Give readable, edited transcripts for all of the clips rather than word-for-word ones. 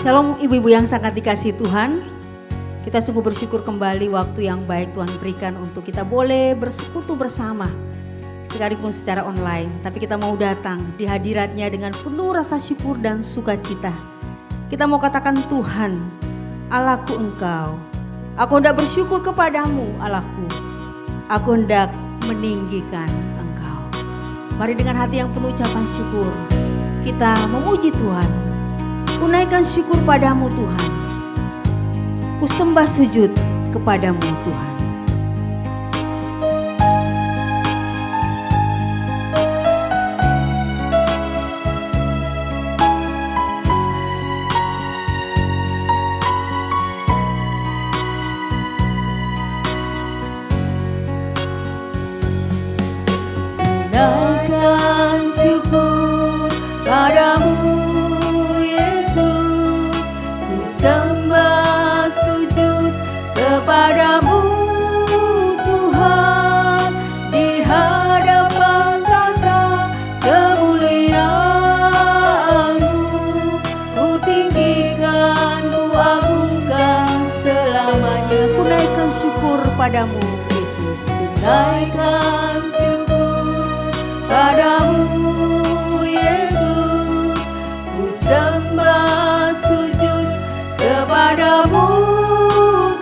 Shalom ibu-ibu yang sangat dikasihi Tuhan. Kita sungguh bersyukur kembali waktu yang baik Tuhan berikan untuk kita boleh bersekutu bersama. Sekalipun secara online, tapi kita mau datang di hadiratnya dengan penuh rasa syukur dan sukacita. Kita mau katakan, Tuhan, Allahku Engkau. Aku hendak bersyukur kepadamu, Allahku. Aku hendak meninggikan Engkau. Mari dengan hati yang penuh ucapan syukur, kita memuji Tuhan. Kunaikkan syukur padamu Tuhan. Ku sembah sujud kepadamu Tuhan. Kunaikkan syukur padamu sembah sujud kepadamu Tuhan, di hadapan tahta kemuliaan-Mu. Ku tinggikan, ku agungkan selamanya. Ku naikkan syukur padamu Yesus. Ku naikkan syukur padamu Yesus. Ku sembah kepadamu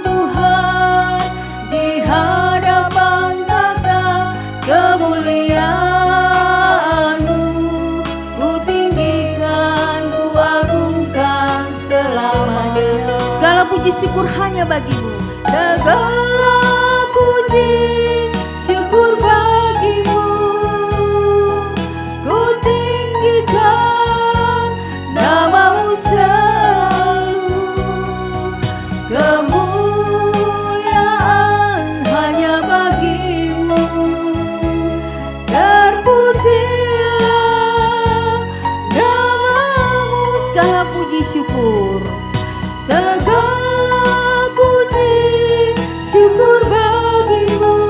Tuhan, di hadapan tahta kemuliaan-Mu. Ku tinggikan, ku agungkan selamanya. Segala puji syukur hanya bagimu. Segala puji syukur bagimu. Ku tinggikan nama-Mu kemuliaan hanya bagimu. Terpujilah nama-Mu. Segala puji syukur, segala puji syukur bagimu.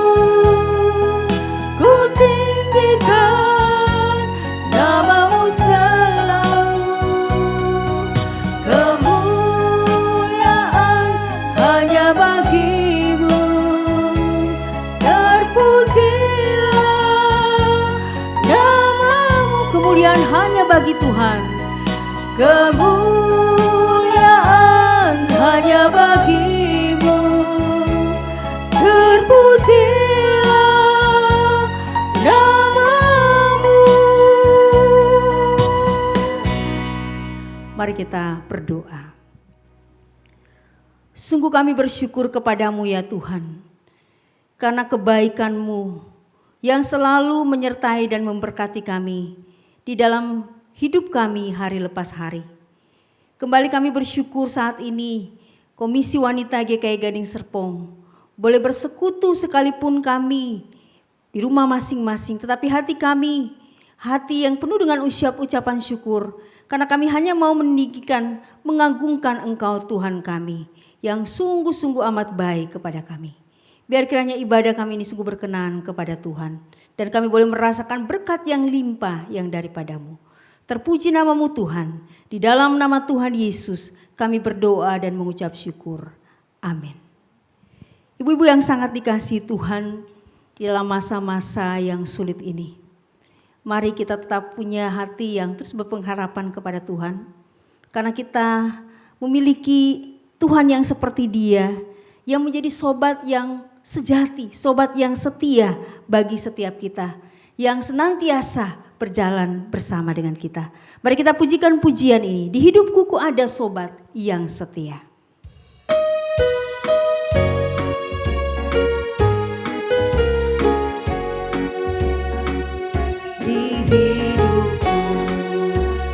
Ku tinggikan nama-Mu selalu. Kemuliaan hanya bagimu. Terpujilah nama-Mu. Kemuliaan hanya bagi Tuhan. Kemuliaan hanya bagimu. Terpujilah nama-Mu. Mari kita berdoa. Sungguh kami bersyukur kepadamu ya Tuhan, karena kebaikan-Mu yang selalu menyertai dan memberkati kami di dalam hidup kami hari lepas hari. Kembali kami bersyukur saat ini Komisi Wanita GKI Gading Serpong boleh bersekutu sekalipun kami di rumah masing-masing, tetapi hati kami, hati yang penuh dengan ucapan syukur, karena kami hanya mau meninggikan, mengagungkan Engkau Tuhan kami yang sungguh-sungguh amat baik kepada kami. Biar kiranya ibadah kami ini sungguh berkenan kepada Tuhan, dan kami boleh merasakan berkat yang limpah yang daripada-Mu. Terpuji nama-Mu Tuhan, di dalam nama Tuhan Yesus kami berdoa dan mengucap syukur. Amin. Ibu-ibu yang sangat dikasihi Tuhan, di dalam masa-masa yang sulit ini, mari kita tetap punya hati yang terus berpengharapan kepada Tuhan, karena kita memiliki Tuhan yang seperti Dia, yang menjadi sobat yang sejati, sobat yang setia bagi setiap kita, yang senantiasa berjalan bersama dengan kita. Mari kita pujikan pujian ini. Di hidupku ku ada sobat yang setia. Di hidupku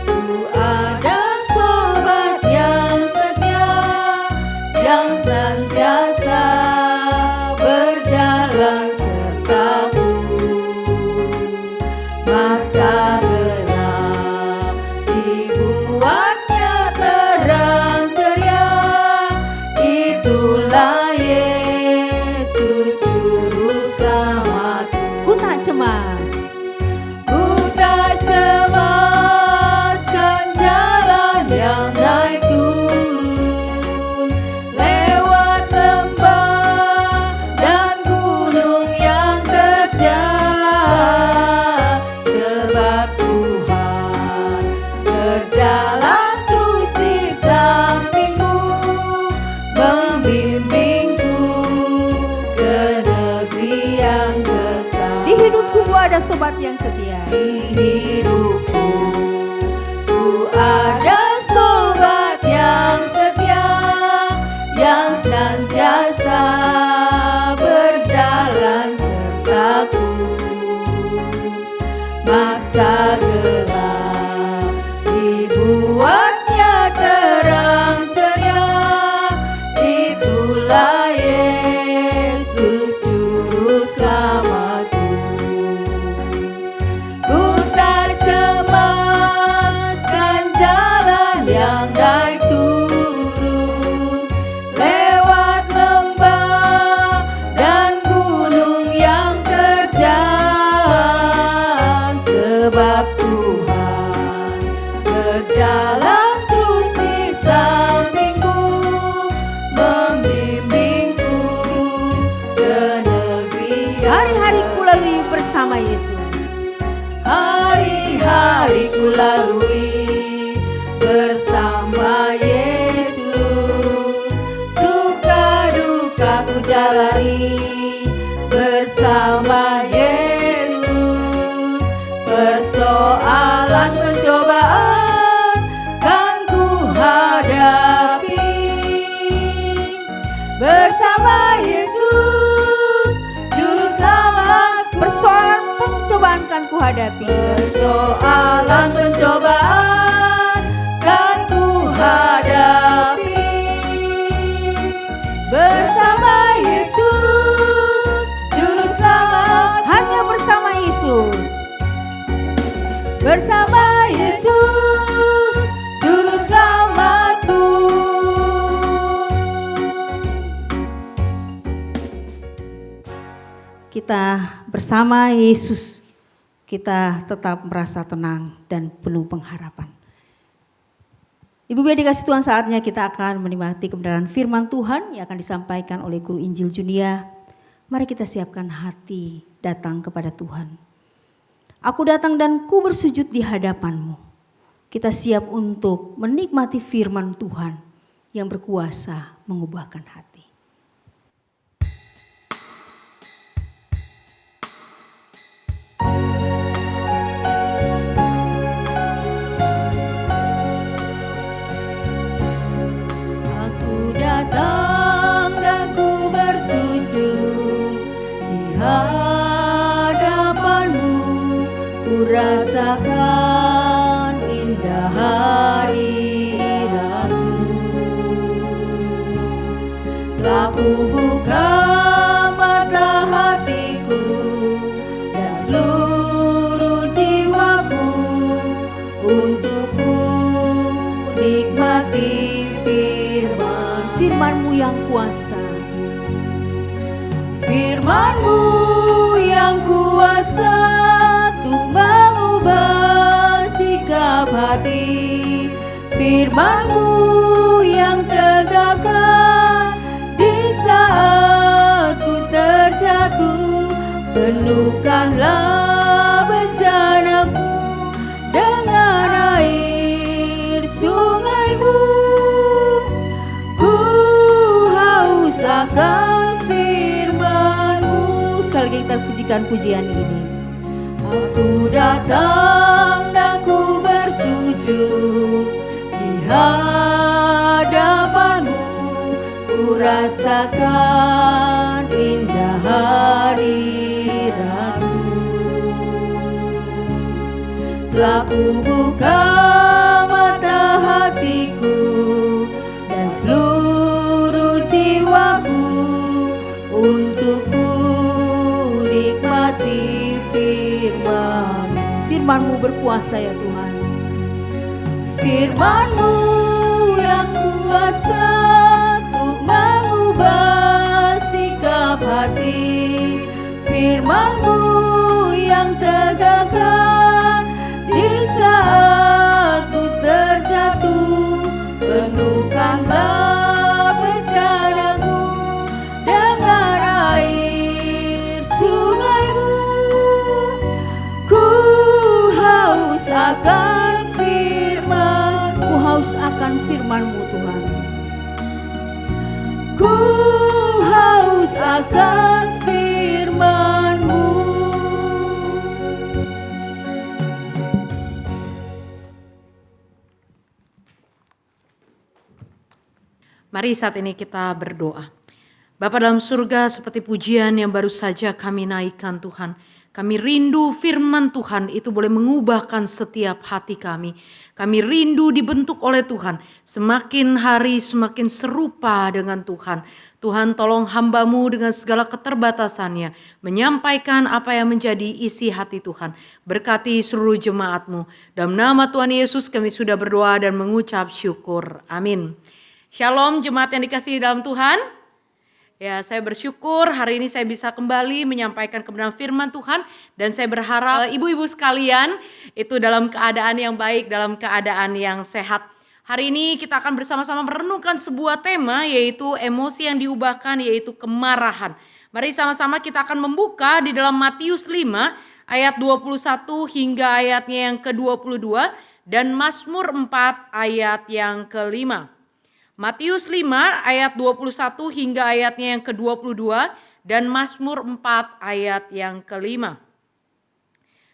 ku ada sobat yang setia, yang senantiasa berjalan sertaku. Masa gelap dibuatnya terang ceria. Itulah Yesus juru selamatku. Ku tak cemas, ku tak cemaskan jalan yang naik turun. sobat yang setia. Di hidupku ku ada sobat yang setia, yang senantiasa berjalan sertaku. Masa gelap dibuatnya terang ceria, itulah Yesus juru selamatku. Ku tak cemaskan jalan yang naik turun, lewat lembah dan gunung yang terjal, sebab Tuhan berjalan terus di sampingku, membimbingku ke negeri. Hari-hari ku lalui bersama Yesus. Hari-hari ku lalui bersama Yesus, suka duka ku jalani bersama Yesus. Persoalan pencobaan kan ku hadapi bersama Yesus juru selamat. Persoalan pencobaan kan ku hadapi, persoalan pencobaan kan ku hadapi bersama Yesus juru selamat. Hanya bersama Yesus, bersama Yesus juru selamatku. Kita bersama Yesus, kita tetap merasa tenang dan penuh pengharapan. Ibu-ibu dikasih Tuhan, saatnya kita akan menikmati kebenaran firman Tuhan yang akan disampaikan oleh Guru Injil Junia. Mari kita siapkan hati datang kepada Tuhan. Aku datang dan ku bersujud di hadapan-Mu. Kita siap untuk menikmati firman Tuhan yang berkuasa mengubahkan hati. Aku datang dan ku bersujud di hadapan-Mu. Ku rasakan indah hadirat-Mu. Telah ku buka mata hatiku dan seluruh jiwaku untuk ku nikmati firman-Mu yang kuasa. Firman-Mu yang kuasa untuk mengubah sikap hati. Firman-Mu yang tegakkan di saat ku terjatuh. Penuhkanlah bencanaku dengan air sungai-Mu. Ku haus akan firman-Mu. Sekali lagi kita pujikan pujian ini. Aku datang dan ku bersujud di hadapan-Mu. Ku rasakan indah hadirat-Mu. Telah ku buka mata hatiku dan seluruh jiwaku untuk ku nikmati firman-Mu berkuasa ya Tuhan. Firman-Mu yang kuasa untuk mengubah sikap hati. Firman-Mu yang tegakkan di saat ku terjatuh. Penuhkanlah bencanaku dengan air sungai-Mu. Ku haus akan firman, ku haus akan firman-Mu Tuhan. Ku haus akan firman-Mu. Mari saat ini kita berdoa. Bapa dalam surga, seperti pujian yang baru saja kami naikkan Tuhan. Kami rindu firman Tuhan itu boleh mengubahkan setiap hati kami. Kami rindu dibentuk oleh Tuhan. Semakin hari semakin serupa dengan Tuhan. Tuhan tolong hamba-Mu dengan segala keterbatasannya. Menyampaikan apa yang menjadi isi hati Tuhan. Berkati seluruh jemaat-Mu. Dalam nama Tuhan Yesus kami sudah berdoa dan mengucap syukur. Amin. Shalom jemaat yang dikasihi dalam Tuhan. Ya, saya bersyukur hari ini saya bisa kembali menyampaikan kebenaran firman Tuhan. Dan saya berharap ibu-ibu sekalian itu dalam keadaan yang baik, dalam keadaan yang sehat. Hari ini kita akan bersama-sama merenungkan sebuah tema, yaitu emosi yang diubahkan, yaitu kemarahan. Mari sama-sama kita akan membuka di dalam Matius 5 ayat 21 hingga ayatnya yang ke-22 dan Mazmur 4 ayat yang ke-5. Matius 5 ayat 21 hingga ayatnya yang ke-22 dan Mazmur 4 ayat yang ke-5.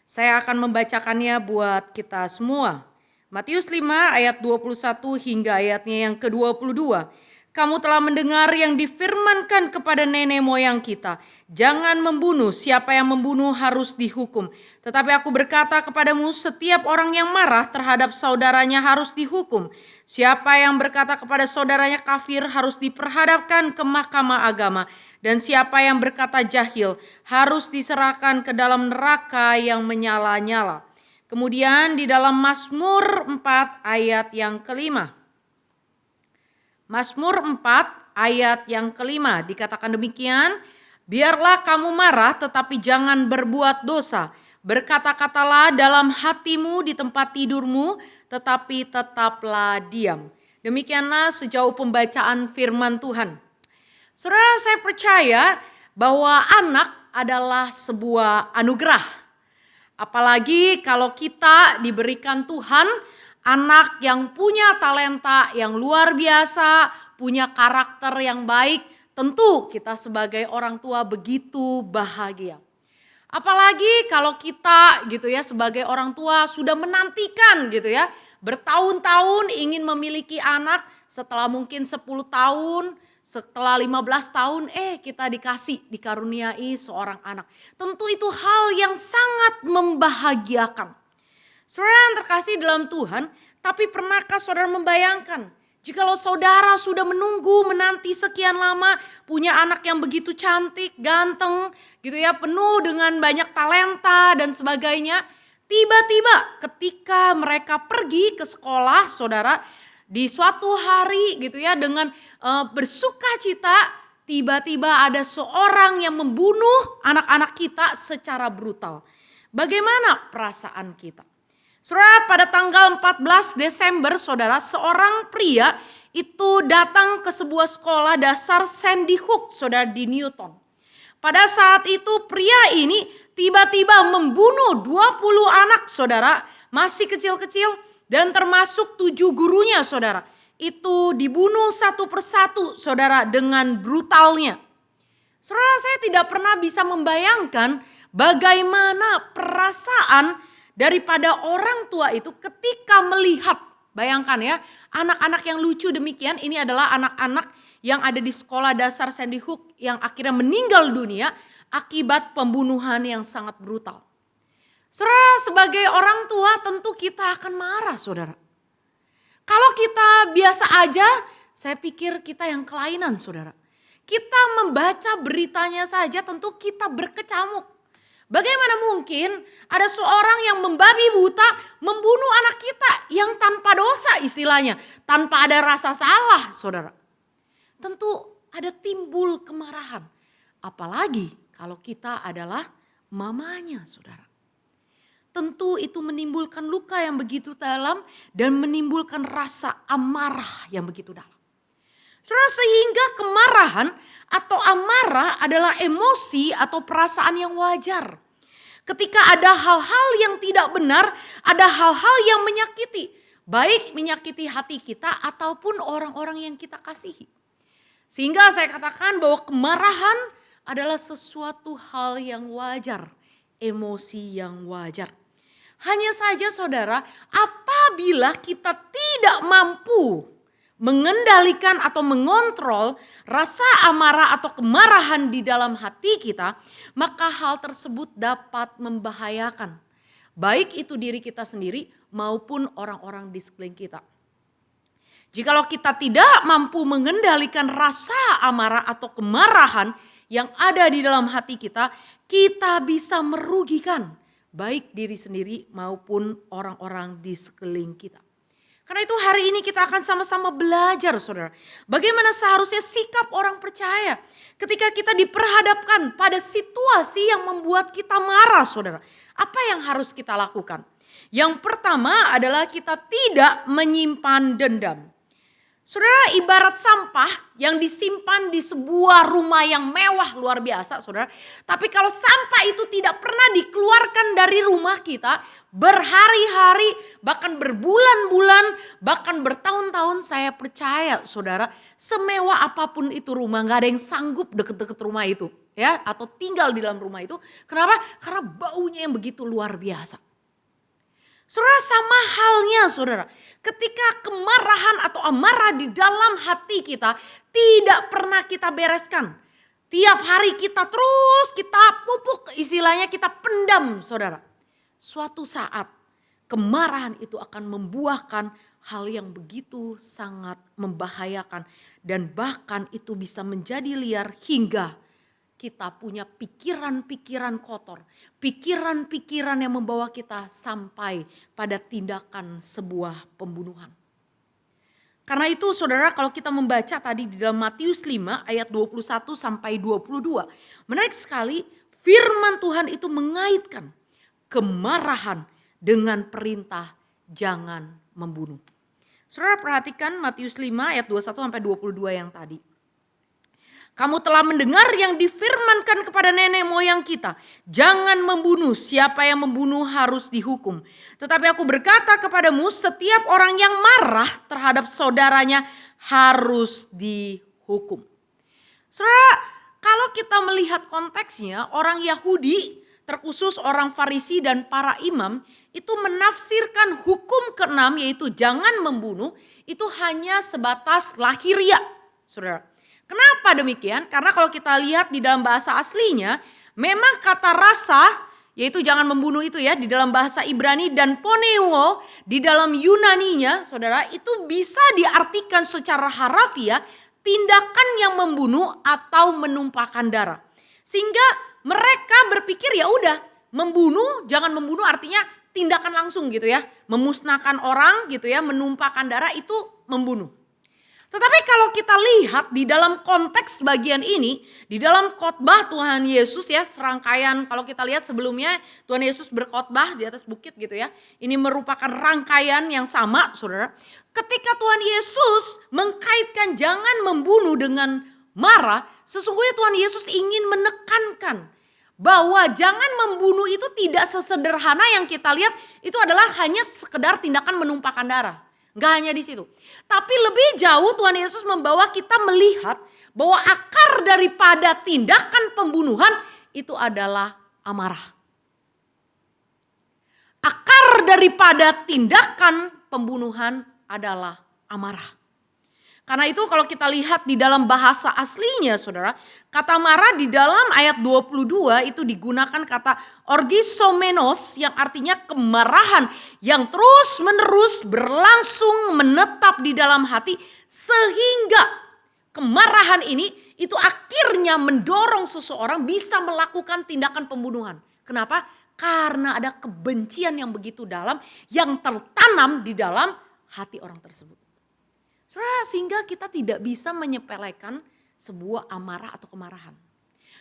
Saya akan membacakannya buat kita semua. Matius 5 ayat 21 hingga ayatnya yang ke-22. Kamu telah mendengar yang difirmankan kepada nenek moyang kita. Jangan membunuh, siapa yang membunuh harus dihukum. Tetapi aku berkata kepadamu, setiap orang yang marah terhadap saudaranya harus dihukum. Siapa yang berkata kepada saudaranya kafir harus diperhadapkan ke mahkamah agama. Dan siapa yang berkata jahil harus diserahkan ke dalam neraka yang menyala-nyala. Kemudian di dalam Mazmur 4 ayat yang ke-5. Mazmur 4 ayat yang ke-5 dikatakan demikian, biarlah kamu marah tetapi jangan berbuat dosa. Berkata-katalah dalam hatimu di tempat tidurmu tetapi tetaplah diam. Demikianlah sejauh pembacaan firman Tuhan. Saudara, saya percaya bahwa anak adalah sebuah anugerah. Apalagi kalau kita diberikan Tuhan anak yang punya talenta yang luar biasa, punya karakter yang baik, tentu kita sebagai orang tua begitu bahagia. Apalagi kalau kita gitu ya sebagai orang tua sudah menantikan gitu ya, bertahun-tahun ingin memiliki anak, setelah mungkin 10 tahun, setelah 15 tahun kita dikaruniai seorang anak. Tentu itu hal yang sangat membahagiakan. Saudara yang terkasih dalam Tuhan, tapi pernahkah saudara membayangkan jikalau saudara sudah menanti sekian lama punya anak yang begitu cantik, ganteng, gitu ya, penuh dengan banyak talenta dan sebagainya. Tiba-tiba ketika mereka pergi ke sekolah, saudara, di suatu hari gitu ya dengan bersukacita, tiba-tiba ada seorang yang membunuh anak-anak kita secara brutal. Bagaimana perasaan kita? Saudara, pada tanggal 14 Desember, saudara, seorang pria itu datang ke sebuah sekolah dasar Sandy Hook, saudara, di Newton. Pada saat itu pria ini tiba-tiba membunuh 20 anak, saudara, masih kecil-kecil dan termasuk 7 gurunya, saudara. Itu dibunuh satu persatu, saudara, dengan brutalnya. Saudara, saya tidak pernah bisa membayangkan bagaimana perasaan daripada orang tua itu ketika melihat, bayangkan ya, anak-anak yang lucu demikian, ini adalah anak-anak yang ada di sekolah dasar Sandy Hook yang akhirnya meninggal dunia akibat pembunuhan yang sangat brutal. Saudara, sebagai orang tua tentu kita akan marah, saudara. Kalau kita biasa aja, saya pikir kita yang kelainan, saudara. Kita membaca beritanya saja tentu kita berkecamuk. Bagaimana mungkin ada seorang yang membabi buta membunuh anak kita yang tanpa dosa istilahnya, tanpa ada rasa salah, saudara. Tentu ada timbul kemarahan, apalagi kalau kita adalah mamanya, saudara. Tentu itu menimbulkan luka yang begitu dalam dan menimbulkan rasa amarah yang begitu dalam. Saudara, sehingga kemarahan atau amarah adalah emosi atau perasaan yang wajar. Ketika ada hal-hal yang tidak benar, ada hal-hal yang menyakiti. Baik menyakiti hati kita ataupun orang-orang yang kita kasihi. Sehingga saya katakan bahwa kemarahan adalah sesuatu hal yang wajar. Emosi yang wajar. Hanya saja saudara, apabila kita tidak mampu mengendalikan atau mengontrol rasa amarah atau kemarahan di dalam hati kita, maka hal tersebut dapat membahayakan baik itu diri kita sendiri maupun orang-orang di sekeliling kita. Jikalau kita tidak mampu mengendalikan rasa amarah atau kemarahan yang ada di dalam hati kita, kita bisa merugikan baik diri sendiri maupun orang-orang di sekeliling kita. Karena itu hari ini kita akan sama-sama belajar, saudara, bagaimana seharusnya sikap orang percaya ketika kita diperhadapkan pada situasi yang membuat kita marah, saudara. Apa yang harus kita lakukan? Yang pertama adalah kita tidak menyimpan dendam. Saudara, ibarat sampah yang disimpan di sebuah rumah yang mewah luar biasa, saudara. Tapi kalau sampah itu tidak pernah dikeluarkan dari rumah kita, berhari-hari, bahkan berbulan-bulan, bahkan bertahun-tahun, saya percaya, saudara, semewah apapun itu rumah, gak ada yang sanggup deket-deket rumah itu, ya, atau tinggal di dalam rumah itu. Kenapa? Karena baunya yang begitu luar biasa. Saudara, sama halnya, saudara, ketika kemarahan atau amarah di dalam hati kita tidak pernah kita bereskan. Tiap hari kita terus kita pupuk, istilahnya kita pendam, saudara. Suatu saat kemarahan itu akan membuahkan hal yang begitu sangat membahayakan. Dan bahkan itu bisa menjadi liar hingga kita punya pikiran-pikiran kotor, pikiran-pikiran yang membawa kita sampai pada tindakan sebuah pembunuhan. Karena itu saudara, kalau kita membaca tadi di dalam Matius 5 ayat 21 sampai 22, menarik sekali firman Tuhan itu mengaitkan kemarahan dengan perintah jangan membunuh. Saudara perhatikan Matius 5 ayat 21 sampai 22 yang tadi. Kamu telah mendengar yang difirmankan kepada nenek moyang kita. Jangan membunuh, siapa yang membunuh harus dihukum. Tetapi aku berkata kepadamu, setiap orang yang marah terhadap saudaranya harus dihukum. Saudara, kalau kita melihat konteksnya, orang Yahudi, terkhusus orang Farisi dan para imam, itu menafsirkan hukum ke-6 yaitu jangan membunuh, itu hanya sebatas lahiriah, saudara. Kenapa demikian? Karena kalau kita lihat di dalam bahasa aslinya, memang kata rasa, yaitu jangan membunuh itu ya, di dalam bahasa Ibrani dan poneo, di dalam Yunaninya, saudara, itu bisa diartikan secara harafiah, tindakan yang membunuh atau menumpahkan darah. Sehingga mereka berpikir ya udah, membunuh, jangan membunuh artinya tindakan langsung gitu ya. Memusnahkan orang gitu ya, menumpahkan darah itu membunuh. Tetapi kalau kita lihat di dalam konteks bagian ini, di dalam khotbah Tuhan Yesus ya, serangkaian kalau kita lihat sebelumnya Tuhan Yesus berkhotbah di atas bukit gitu ya. Ini merupakan rangkaian yang sama, saudara. Ketika Tuhan Yesus mengkaitkan jangan membunuh dengan marah, sesungguhnya Tuhan Yesus ingin menekankan bahwa jangan membunuh itu tidak sesederhana yang kita lihat, itu adalah hanya sekedar tindakan menumpahkan darah. Gak hanya di situ. Tapi lebih jauh Tuhan Yesus membawa kita melihat bahwa akar daripada tindakan pembunuhan itu adalah amarah. Akar daripada tindakan pembunuhan adalah amarah. Karena itu kalau kita lihat di dalam bahasa aslinya saudara, kata marah di dalam ayat 22 itu digunakan kata orgisomenos yang artinya kemarahan yang terus menerus berlangsung menetap di dalam hati sehingga kemarahan ini itu akhirnya mendorong seseorang bisa melakukan tindakan pembunuhan. Kenapa? Karena ada kebencian yang begitu dalam yang tertanam di dalam hati orang tersebut. Saudara, sehingga kita tidak bisa menyepelekan sebuah amarah atau kemarahan.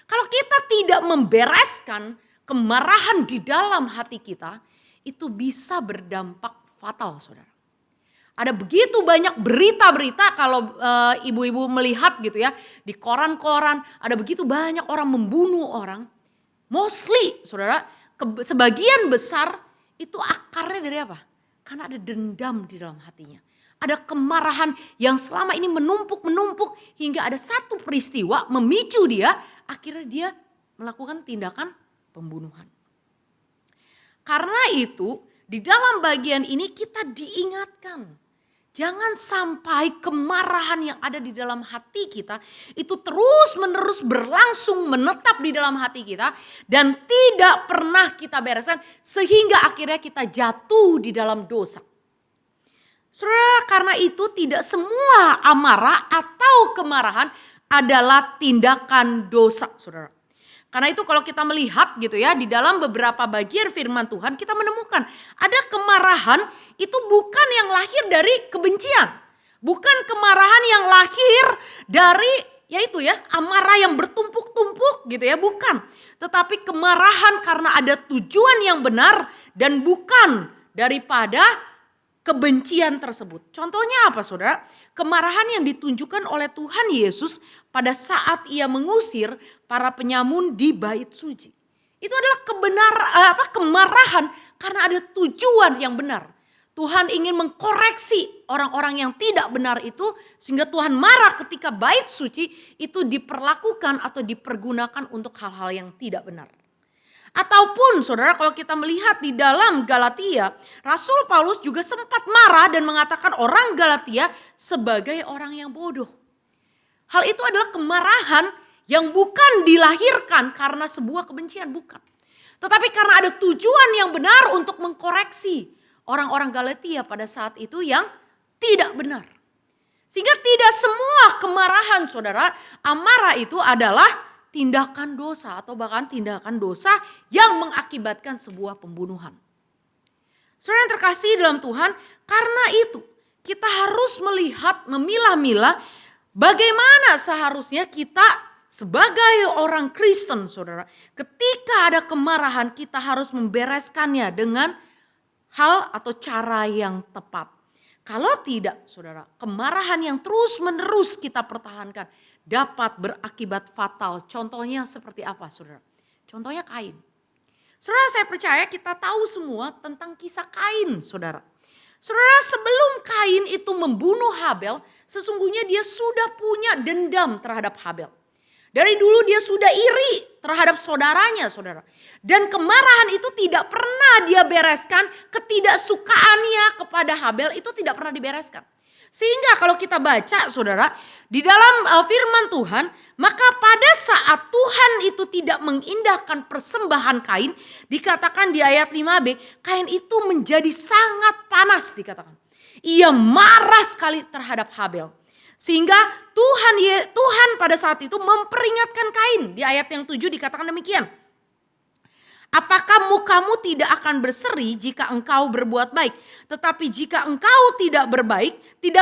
Kalau kita tidak membereskan kemarahan di dalam hati kita, itu bisa berdampak fatal, saudara. Ada begitu banyak berita-berita kalau ibu-ibu melihat gitu ya, di koran-koran ada begitu banyak orang membunuh orang. Mostly, saudara, sebagian besar itu akarnya dari apa? Karena ada dendam di dalam hatinya. Ada kemarahan yang selama ini menumpuk hingga ada satu peristiwa memicu dia, akhirnya dia melakukan tindakan pembunuhan. Karena itu di dalam bagian ini kita diingatkan, Jangan sampai kemarahan yang ada di dalam hati kita itu terus-menerus berlangsung menetap di dalam hati kita dan tidak pernah kita bereskan sehingga akhirnya kita jatuh di dalam dosa. Saudara, karena itu tidak semua amarah atau kemarahan adalah tindakan dosa, saudara. Karena itu kalau kita melihat gitu ya, di dalam beberapa bagian firman Tuhan kita menemukan ada kemarahan itu bukan yang lahir dari kebencian. Bukan kemarahan yang lahir dari yaitu ya amarah yang bertumpuk-tumpuk gitu ya, bukan. Tetapi kemarahan karena ada tujuan yang benar dan bukan daripada kebencian tersebut. Contohnya apa saudara? Kemarahan yang ditunjukkan oleh Tuhan Yesus pada saat ia mengusir para penyamun di bait suci. Itu adalah kemarahan karena ada tujuan yang benar. Tuhan ingin mengkoreksi orang-orang yang tidak benar itu sehingga Tuhan marah ketika bait suci itu diperlakukan atau dipergunakan untuk hal-hal yang tidak benar. Ataupun saudara kalau kita melihat di dalam Galatia, Rasul Paulus juga sempat marah dan mengatakan orang Galatia sebagai orang yang bodoh. Hal itu adalah kemarahan yang bukan dilahirkan karena sebuah kebencian, bukan. Tetapi karena ada tujuan yang benar untuk mengkoreksi orang-orang Galatia pada saat itu yang tidak benar. Sehingga tidak semua kemarahan saudara, amarah itu adalah tindakan dosa atau bahkan tindakan dosa yang mengakibatkan sebuah pembunuhan. Saudara yang terkasih dalam Tuhan, karena itu kita harus melihat, memilah-milah bagaimana seharusnya kita sebagai orang Kristen saudara. Ketika ada kemarahan kita harus membereskannya dengan hal atau cara yang tepat. Kalau tidak saudara, kemarahan yang terus-menerus kita pertahankan dapat berakibat fatal. Contohnya seperti apa saudara? Contohnya Kain. Saudara, saya percaya kita tahu semua tentang kisah Kain saudara. Saudara, sebelum Kain itu membunuh Habel, sesungguhnya dia sudah punya dendam terhadap Habel. Dari dulu dia sudah iri terhadap saudaranya saudara. Dan kemarahan itu tidak pernah dia bereskan, ketidaksukaannya kepada Habel itu tidak pernah dibereskan. Sehingga kalau kita baca saudara, di dalam firman Tuhan, maka pada saat Tuhan itu tidak mengindahkan persembahan Kain, dikatakan di ayat 5b, Kain itu menjadi sangat panas dikatakan. Ia marah sekali terhadap Habel. Sehingga Tuhan pada saat itu memperingatkan Kain. Di ayat yang 7 dikatakan demikian. Apakah mukamu tidak akan berseri jika engkau berbuat baik? Tetapi jika engkau tidak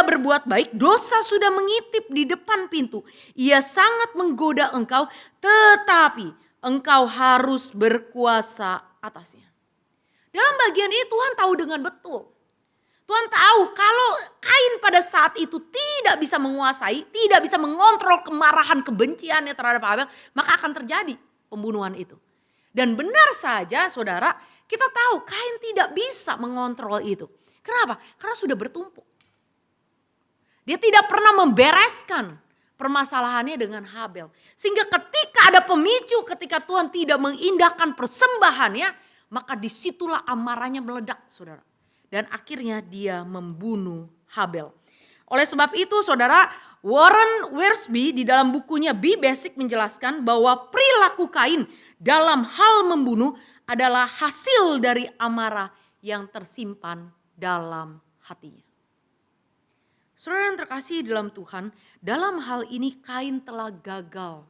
berbuat baik, dosa sudah mengintip di depan pintu. Ia sangat menggoda engkau, tetapi engkau harus berkuasa atasnya. Dalam bagian ini Tuhan tahu dengan betul. Tuhan tahu kalau Kain pada saat itu tidak bisa menguasai, tidak bisa mengontrol kemarahan kebenciannya terhadap Habel, maka akan terjadi pembunuhan itu. Dan benar saja saudara, kita tahu Kain tidak bisa mengontrol itu. Kenapa? Karena sudah bertumpuk. Dia tidak pernah membereskan permasalahannya dengan Habel. Sehingga ketika ada pemicu, ketika Tuhan tidak mengindahkan persembahannya, maka disitulah amarahnya meledak saudara. Dan akhirnya dia membunuh Habel. Oleh sebab itu saudara, Warren Wiersbe di dalam bukunya Be Basic menjelaskan bahwa perilaku Kain dalam hal membunuh adalah hasil dari amarah yang tersimpan dalam hatinya. Saudara yang terkasih dalam Tuhan, dalam hal ini Kain telah gagal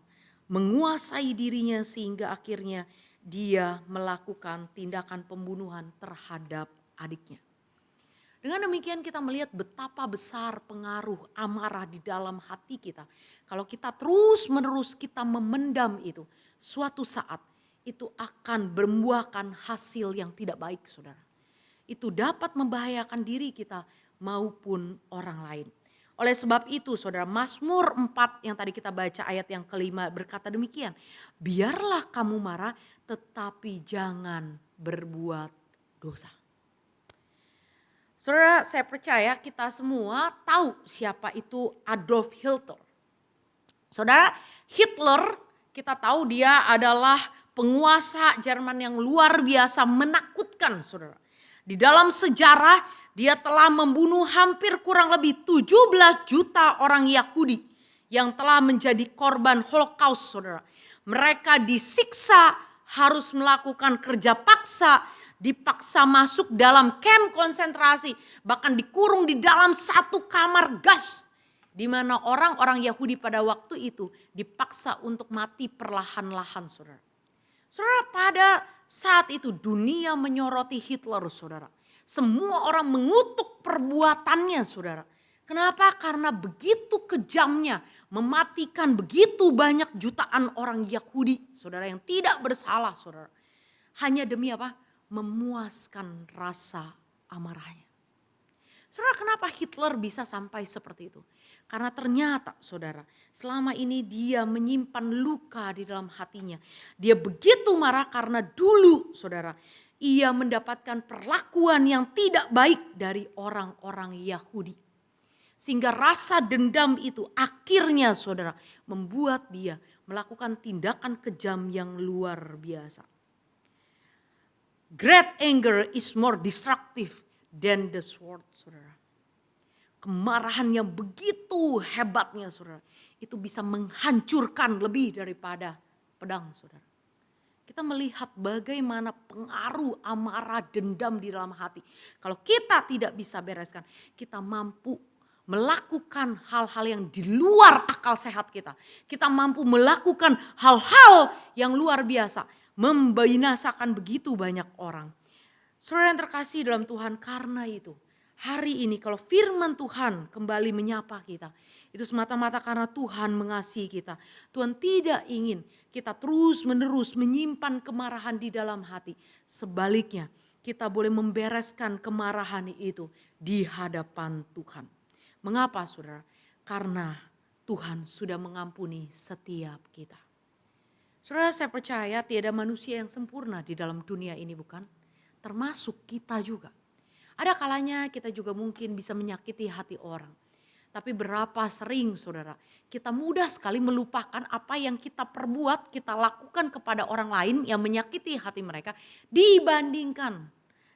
menguasai dirinya sehingga akhirnya dia melakukan tindakan pembunuhan terhadap adiknya. Dengan demikian kita melihat betapa besar pengaruh amarah di dalam hati kita. Kalau kita terus menerus kita memendam itu, suatu saat itu akan membuahkan hasil yang tidak baik saudara. Itu dapat membahayakan diri kita maupun orang lain. Oleh sebab itu saudara, Mazmur 4 yang tadi kita baca ayat yang kelima berkata demikian. Biarlah kamu marah tetapi jangan berbuat dosa. Saudara, saya percaya kita semua tahu siapa itu Adolf Hitler. Saudara, Hitler kita tahu dia adalah penguasa Jerman yang luar biasa menakutkan saudara. Di dalam sejarah dia telah membunuh hampir kurang lebih 17 juta orang Yahudi yang telah menjadi korban Holocaust, saudara. Mereka disiksa, harus melakukan kerja paksa, dipaksa masuk dalam kamp konsentrasi, bahkan dikurung di dalam satu kamar gas, di mana orang-orang Yahudi pada waktu itu dipaksa untuk mati perlahan-lahan, saudara. Saudara, pada saat itu dunia menyoroti Hitler, saudara. Semua orang mengutuk perbuatannya, saudara. Kenapa? Karena begitu kejamnya, mematikan begitu banyak jutaan orang Yahudi, saudara, yang tidak bersalah, saudara. Hanya demi apa? Memuaskan rasa amarahnya. Saudara, kenapa Hitler bisa sampai seperti itu? Karena ternyata, saudara, selama ini dia menyimpan luka di dalam hatinya. Dia begitu marah karena dulu, saudara, ia mendapatkan perlakuan yang tidak baik dari orang-orang Yahudi. Sehingga rasa dendam itu akhirnya, saudara, membuat dia melakukan tindakan kejam yang luar biasa. Great anger is more destructive than the sword, saudara. Kemarahan yang begitu hebatnya, saudara, itu bisa menghancurkan lebih daripada pedang, saudara. Kita melihat bagaimana pengaruh amarah dendam di dalam hati. Kalau kita tidak bisa bereskan, kita mampu melakukan hal-hal yang di luar akal sehat kita. Kita mampu melakukan hal-hal yang luar biasa, membinasakan begitu banyak orang. Saudara yang terkasih dalam Tuhan, karena itu hari ini kalau firman Tuhan kembali menyapa kita, itu semata-mata karena Tuhan mengasihi kita. Tuhan tidak ingin kita terus-menerus menyimpan kemarahan di dalam hati. Sebaliknya, kita boleh membereskan kemarahan itu di hadapan Tuhan. Mengapa, saudara? Karena Tuhan sudah mengampuni setiap kita. Saudara, saya percaya tiada manusia yang sempurna di dalam dunia ini, bukan? Termasuk kita juga. Ada kalanya kita juga mungkin bisa menyakiti hati orang. Tapi berapa sering, saudara, kita mudah sekali melupakan apa yang kita perbuat, kita lakukan kepada orang lain yang menyakiti hati mereka dibandingkan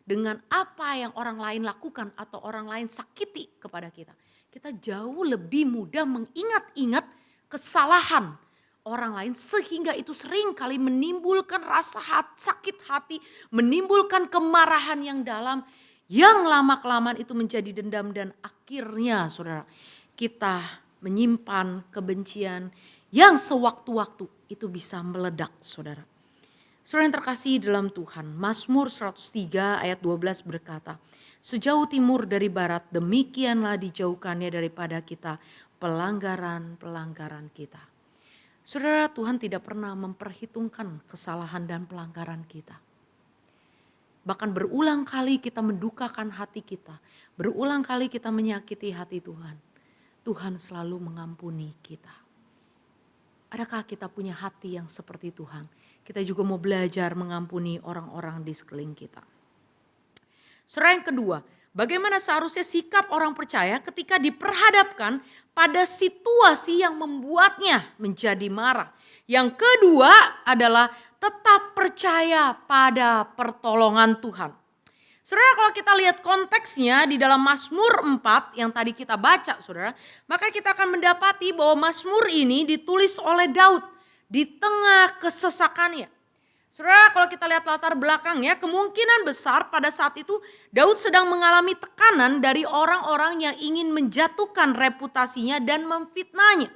dengan apa yang orang lain lakukan atau orang lain sakiti kepada kita. Kita jauh lebih mudah mengingat-ingat kesalahan orang lain sehingga itu sering kali menimbulkan rasa sakit hati, menimbulkan kemarahan yang dalam, yang lama-kelamaan itu menjadi dendam dan akhirnya, saudara, kita menyimpan kebencian yang sewaktu-waktu itu bisa meledak, saudara. Saudara yang terkasih dalam Tuhan, Mazmur 103 ayat 12 berkata, sejauh timur dari barat demikianlah dijauhkannya daripada kita pelanggaran-pelanggaran kita. Saudara, Tuhan tidak pernah memperhitungkan kesalahan dan pelanggaran kita. Bahkan berulang kali kita mendukakan hati kita, berulang kali kita menyakiti hati Tuhan. Tuhan selalu mengampuni kita. Adakah kita punya hati yang seperti Tuhan? Kita juga mau belajar mengampuni orang-orang di sekeliling kita. Saudara, yang kedua, bagaimana seharusnya sikap orang percaya ketika diperhadapkan pada situasi yang membuatnya menjadi marah. Yang kedua adalah tetap percaya pada pertolongan Tuhan. Saudara, kalau kita lihat konteksnya di dalam Mazmur 4 yang tadi kita baca, saudara, maka kita akan mendapati bahwa Mazmur ini ditulis oleh Daud di tengah kesesakannya. Saudara, kalau kita lihat latar belakangnya, kemungkinan besar pada saat itu Daud sedang mengalami tekanan dari orang-orang yang ingin menjatuhkan reputasinya dan memfitnahnya.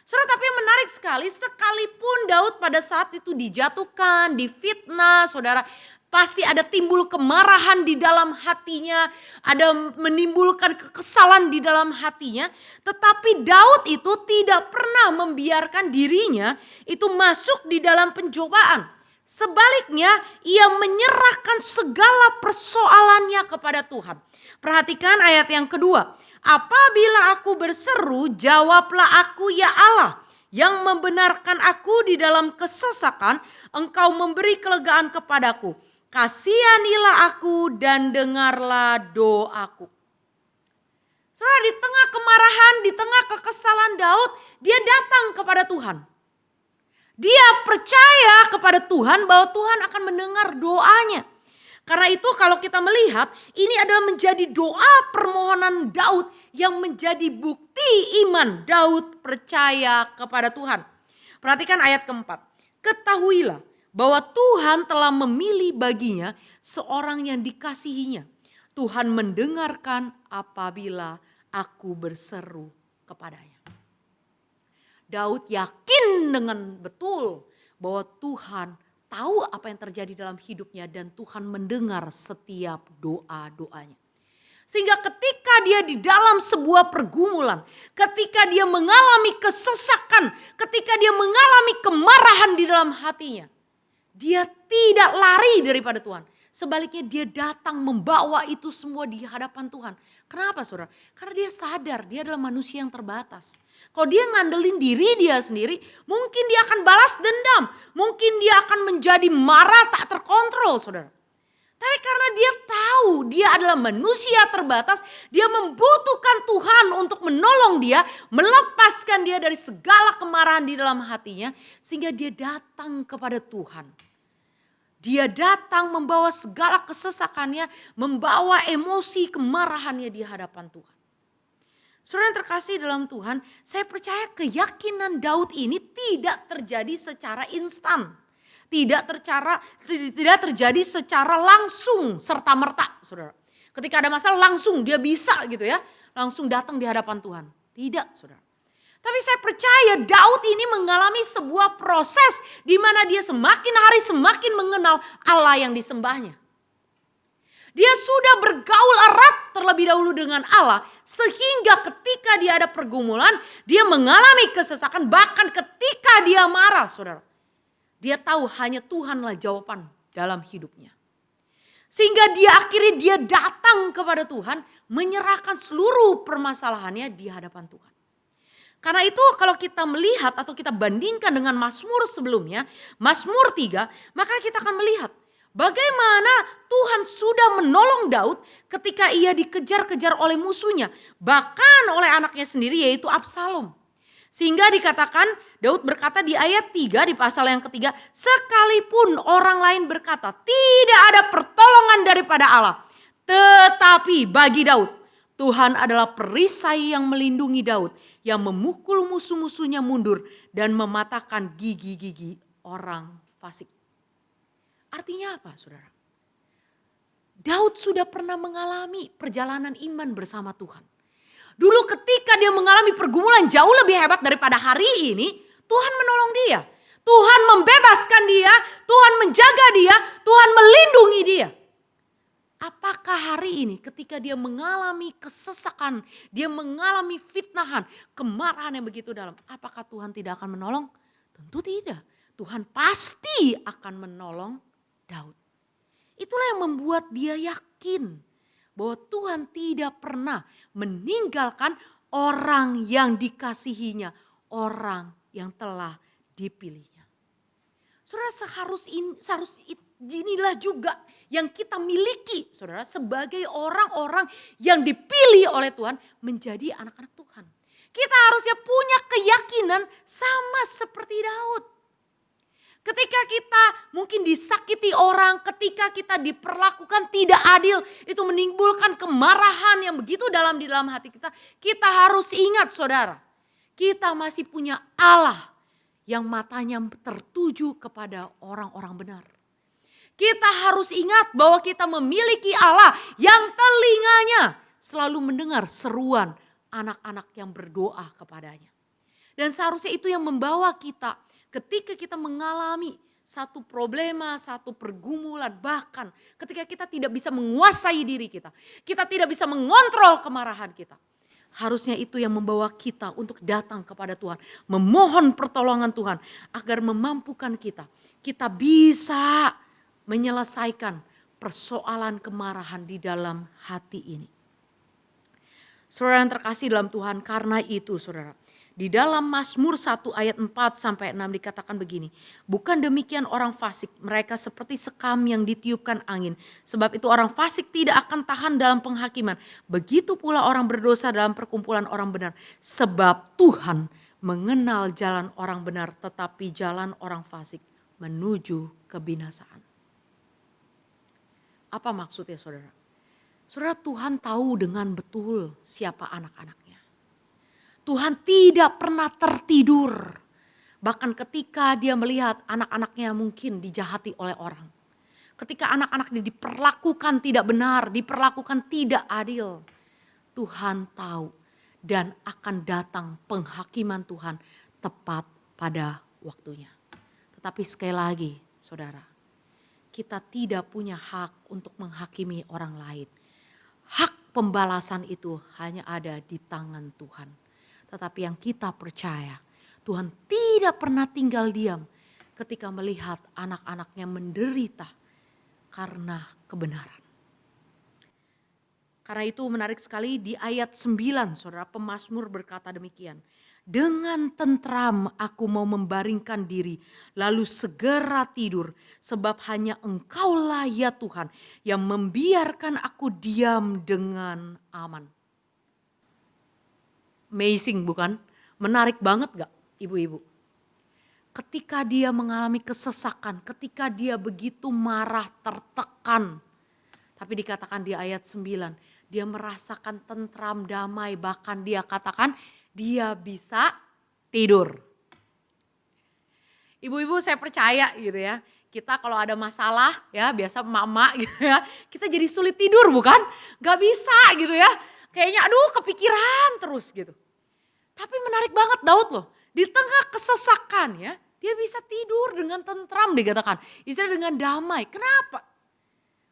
Saudara, tapi menarik sekali, sekalipun Daud pada saat itu dijatuhkan, difitnah, saudara, pasti ada timbul kemarahan di dalam hatinya, ada menimbulkan kekesalan di dalam hatinya. Tetapi Daud itu tidak pernah membiarkan dirinya itu masuk di dalam pencobaan. Sebaliknya, ia menyerahkan segala persoalannya kepada Tuhan. Perhatikan ayat yang kedua. Apabila aku berseru, jawablah aku ya Allah, yang membenarkan aku di dalam kesesakan, engkau memberi kelegaan kepadaku. Kasihanilah aku dan dengarlah doaku. Saudara, di tengah kemarahan, di tengah kekesalan Daud, dia datang kepada Tuhan. Dia percaya kepada Tuhan bahwa Tuhan akan mendengar doanya. Karena itu kalau kita melihat ini adalah menjadi doa permohonan Daud yang menjadi bukti iman Daud percaya kepada Tuhan. Perhatikan ayat keempat. Ketahuilah bahwa Tuhan telah memilih baginya seorang yang dikasihinya. Tuhan mendengarkan apabila aku berseru kepadanya. Daud yakin dengan betul bahwa Tuhan tahu apa yang terjadi dalam hidupnya dan Tuhan mendengar setiap doa-doanya. Sehingga ketika dia di dalam sebuah pergumulan, ketika dia mengalami kesesakan, ketika dia mengalami kemarahan di dalam hatinya, dia tidak lari daripada Tuhan. Sebaliknya dia datang membawa itu semua di hadapan Tuhan. Kenapa saudara? Karena dia sadar dia adalah manusia yang terbatas. Kalau dia ngandelin diri dia sendiri, mungkin dia akan balas dendam. Mungkin dia akan menjadi marah tak terkontrol saudara. Tapi karena dia tahu dia adalah manusia terbatas, dia membutuhkan Tuhan untuk menolong dia, melepaskan dia dari segala kemarahan di dalam hatinya, sehingga dia datang kepada Tuhan. Dia datang membawa segala kesesakannya, membawa emosi kemarahannya di hadapan Tuhan. Saudara yang terkasih dalam Tuhan, saya percaya keyakinan Daud ini tidak terjadi secara instan. Tidak terjadi secara langsung serta-merta, saudara. Ketika ada masalah langsung dia bisa gitu ya, langsung datang di hadapan Tuhan. Tidak, saudara. Tapi saya percaya Daud ini mengalami sebuah proses di mana dia semakin hari semakin mengenal Allah yang disembahnya. Dia sudah bergaul erat terlebih dahulu dengan Allah sehingga ketika dia ada pergumulan, dia mengalami kesesakan bahkan ketika dia marah, saudara. Dia tahu hanya Tuhanlah jawaban dalam hidupnya. Sehingga dia datang kepada Tuhan menyerahkan seluruh permasalahannya di hadapan Tuhan. Karena itu kalau kita melihat atau kita bandingkan dengan Mazmur sebelumnya, Mazmur 3, maka kita akan melihat bagaimana Tuhan sudah menolong Daud ketika ia dikejar-kejar oleh musuhnya. Bahkan oleh anaknya sendiri yaitu Absalom. Sehingga dikatakan Daud berkata di ayat 3 di pasal yang ketiga, sekalipun orang lain berkata tidak ada pertolongan daripada Allah. Tetapi bagi Daud, Tuhan adalah perisai yang melindungi Daud, yang memukul musuh-musuhnya mundur dan mematahkan gigi-gigi orang fasik. Artinya apa saudara? Daud sudah pernah mengalami perjalanan iman bersama Tuhan. Dulu ketika dia mengalami pergumulan jauh lebih hebat daripada hari ini, Tuhan menolong dia. Tuhan membebaskan dia, Tuhan menjaga dia, Tuhan melindungi dia. Apakah hari ini ketika dia mengalami kesesakan, dia mengalami fitnahan, kemarahan yang begitu dalam, apakah Tuhan tidak akan menolong? Tentu tidak. Tuhan pasti akan menolong Daud. Itulah yang membuat dia yakin bahwa Tuhan tidak pernah meninggalkan orang yang dikasihinya, orang yang telah dipilihnya. Saudara, inilah juga yang kita miliki, saudara, sebagai orang-orang yang dipilih oleh Tuhan menjadi anak-anak Tuhan. Kita harusnya punya keyakinan sama seperti Daud. Ketika kita mungkin disakiti orang, ketika kita diperlakukan tidak adil, itu menimbulkan kemarahan yang begitu dalam di dalam hati kita. Kita harus ingat saudara, kita masih punya Allah yang matanya tertuju kepada orang-orang benar. Kita harus ingat bahwa kita memiliki Allah yang telinganya selalu mendengar seruan anak-anak yang berdoa kepadanya. Dan seharusnya itu yang membawa kita ketika kita mengalami satu problema, satu pergumulan, bahkan ketika kita tidak bisa menguasai diri kita, kita tidak bisa mengontrol kemarahan kita. Harusnya itu yang membawa kita untuk datang kepada Tuhan, memohon pertolongan Tuhan agar memampukan kita. Kita bisa menyelesaikan persoalan kemarahan di dalam hati ini. Saudara yang terkasih dalam Tuhan, karena itu saudara, di dalam Mazmur 1 ayat 4-6 dikatakan begini. Bukan demikian orang fasik, mereka seperti sekam yang ditiupkan angin. Sebab itu orang fasik tidak akan tahan dalam penghakiman. Begitu pula orang berdosa dalam perkumpulan orang benar. Sebab Tuhan mengenal jalan orang benar, tetapi jalan orang fasik menuju kebinasaan. Apa maksudnya saudara? Saudara, Tuhan tahu dengan betul siapa anak-anaknya. Tuhan tidak pernah tertidur. Bahkan ketika dia melihat anak-anaknya mungkin dijahati oleh orang. Ketika anak-anaknya diperlakukan tidak benar, diperlakukan tidak adil. Tuhan tahu dan akan datang penghakiman Tuhan tepat pada waktunya. Tetapi sekali lagi saudara, kita tidak punya hak untuk menghakimi orang lain. Hak pembalasan itu hanya ada di tangan Tuhan. Tetapi yang kita percaya, Tuhan tidak pernah tinggal diam ketika melihat anak-anaknya menderita karena kebenaran. Karena itu menarik sekali di ayat 9, saudara, pemazmur berkata demikian. Dengan tentram aku mau membaringkan diri, lalu segera tidur, sebab hanya Engkaulah ya Tuhan yang membiarkan aku diam dengan aman. Amazing bukan? Menarik banget gak ibu-ibu? Ketika dia mengalami kesesakan, ketika dia begitu marah, tertekan. Tapi dikatakan di ayat 9, dia merasakan tentram, damai, bahkan dia katakan dia bisa tidur. Ibu-ibu saya percaya gitu ya, kita kalau ada masalah ya biasa emak-emak gitu ya, kita jadi sulit tidur bukan? Gak bisa gitu ya, kayaknya aduh kepikiran terus gitu. Tapi menarik banget Daud loh, di tengah kesesakan ya, dia bisa tidur dengan tentram dikatakan, istilah dengan damai. Kenapa?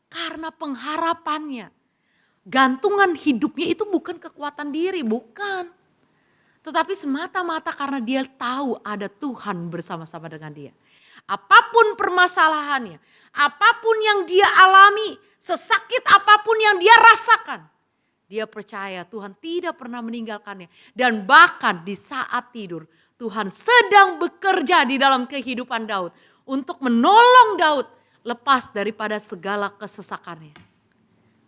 Karena pengharapannya, gantungan hidupnya itu bukan kekuatan diri, bukan. Tetapi semata-mata karena dia tahu ada Tuhan bersama-sama dengan dia. Apapun permasalahannya, apapun yang dia alami, sesakit apapun yang dia rasakan. Dia percaya Tuhan tidak pernah meninggalkannya. Dan bahkan di saat tidur, Tuhan sedang bekerja di dalam kehidupan Daud. Untuk menolong Daud lepas daripada segala kesesakannya.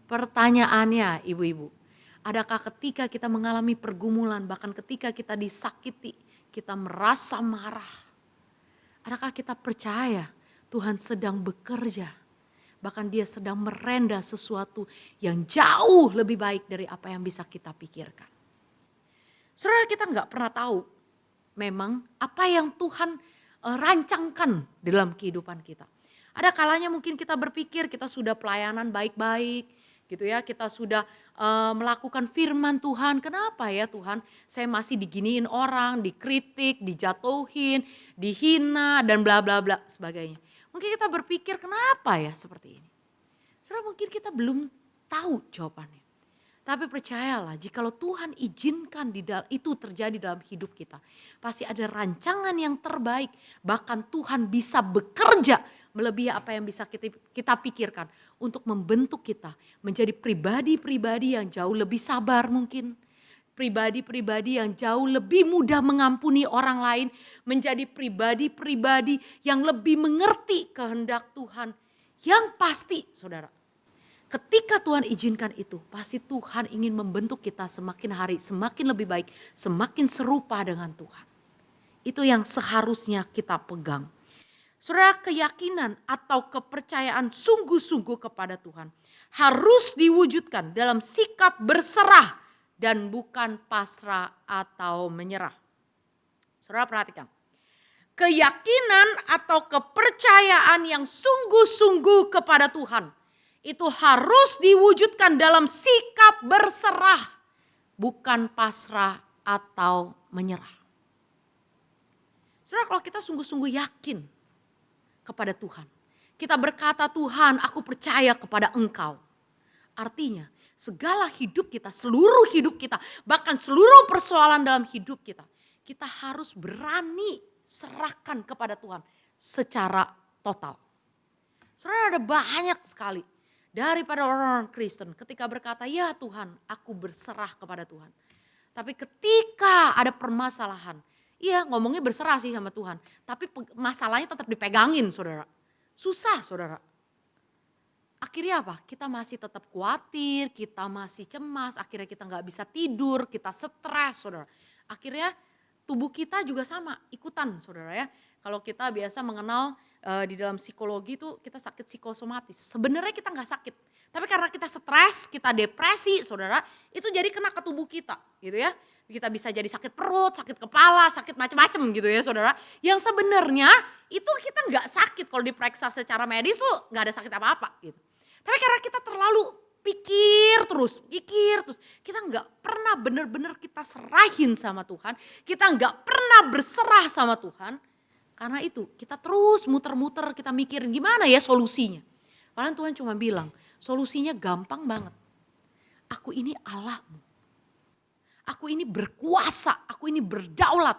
Pertanyaannya ibu-ibu, adakah ketika kita mengalami pergumulan, bahkan ketika kita disakiti, kita merasa marah. Adakah kita percaya Tuhan sedang bekerja, bahkan dia sedang merenda sesuatu yang jauh lebih baik dari apa yang bisa kita pikirkan. Saudara, kita gak pernah tahu memang apa yang Tuhan rancangkan dalam kehidupan kita. Ada kalanya mungkin kita berpikir kita sudah pelayanan baik-baik gitu ya, kita sudah melakukan firman Tuhan. Kenapa ya Tuhan saya masih diginiin orang, dikritik, dijatuhin, dihina dan bla bla bla sebagainya. Mungkin kita berpikir kenapa ya seperti ini. Saudara, mungkin kita belum tahu jawabannya. Tapi percayalah, jikalau Tuhan izinkan itu terjadi dalam hidup kita, pasti ada rancangan yang terbaik. Bahkan Tuhan bisa bekerja melebihi apa yang bisa kita pikirkan untuk membentuk kita menjadi pribadi-pribadi yang jauh lebih sabar mungkin. Pribadi-pribadi yang jauh lebih mudah mengampuni orang lain, menjadi pribadi-pribadi yang lebih mengerti kehendak Tuhan. Yang pasti saudara, ketika Tuhan izinkan itu, pasti Tuhan ingin membentuk kita semakin hari, semakin lebih baik, semakin serupa dengan Tuhan. Itu yang seharusnya kita pegang. Saudara, keyakinan atau kepercayaan sungguh-sungguh kepada Tuhan harus diwujudkan dalam sikap berserah dan bukan pasrah atau menyerah. Saudara perhatikan, keyakinan atau kepercayaan yang sungguh-sungguh kepada Tuhan itu harus diwujudkan dalam sikap berserah, bukan pasrah atau menyerah. Saudara, kalau kita sungguh-sungguh yakin kepada Tuhan, kita berkata Tuhan aku percaya kepada Engkau. Artinya segala hidup kita, seluruh hidup kita, bahkan seluruh persoalan dalam hidup kita, kita harus berani serahkan kepada Tuhan secara total. Saudara, ada banyak sekali daripada orang-orang Kristen ketika berkata, ya Tuhan aku berserah kepada Tuhan. Tapi ketika ada permasalahan, iya ngomongnya berserah sih sama Tuhan. Tapi masalahnya tetap dipegangin saudara. Susah saudara. Akhirnya apa? Kita masih tetap khawatir, kita masih cemas, akhirnya kita gak bisa tidur, kita stres saudara. Akhirnya tubuh kita juga sama ikutan saudara ya. Kalau kita biasa mengenal di dalam psikologi itu kita sakit psikosomatis. Sebenarnya kita nggak sakit, tapi karena kita stres, kita depresi, saudara, itu jadi kena ke tubuh kita, gitu ya. Kita bisa jadi sakit perut, sakit kepala, sakit macam-macam gitu ya saudara. Yang sebenarnya itu kita nggak sakit kalau diperiksa secara medis tuh nggak ada sakit apa-apa gitu. Tapi karena kita terlalu pikir terus, kita nggak pernah benar-benar kita serahin sama Tuhan, kita nggak pernah berserah sama Tuhan. Karena itu kita terus muter-muter, kita mikirin gimana ya solusinya. Padahal Tuhan cuma bilang, solusinya gampang banget. Aku ini Allahmu. Aku ini berkuasa, aku ini berdaulat.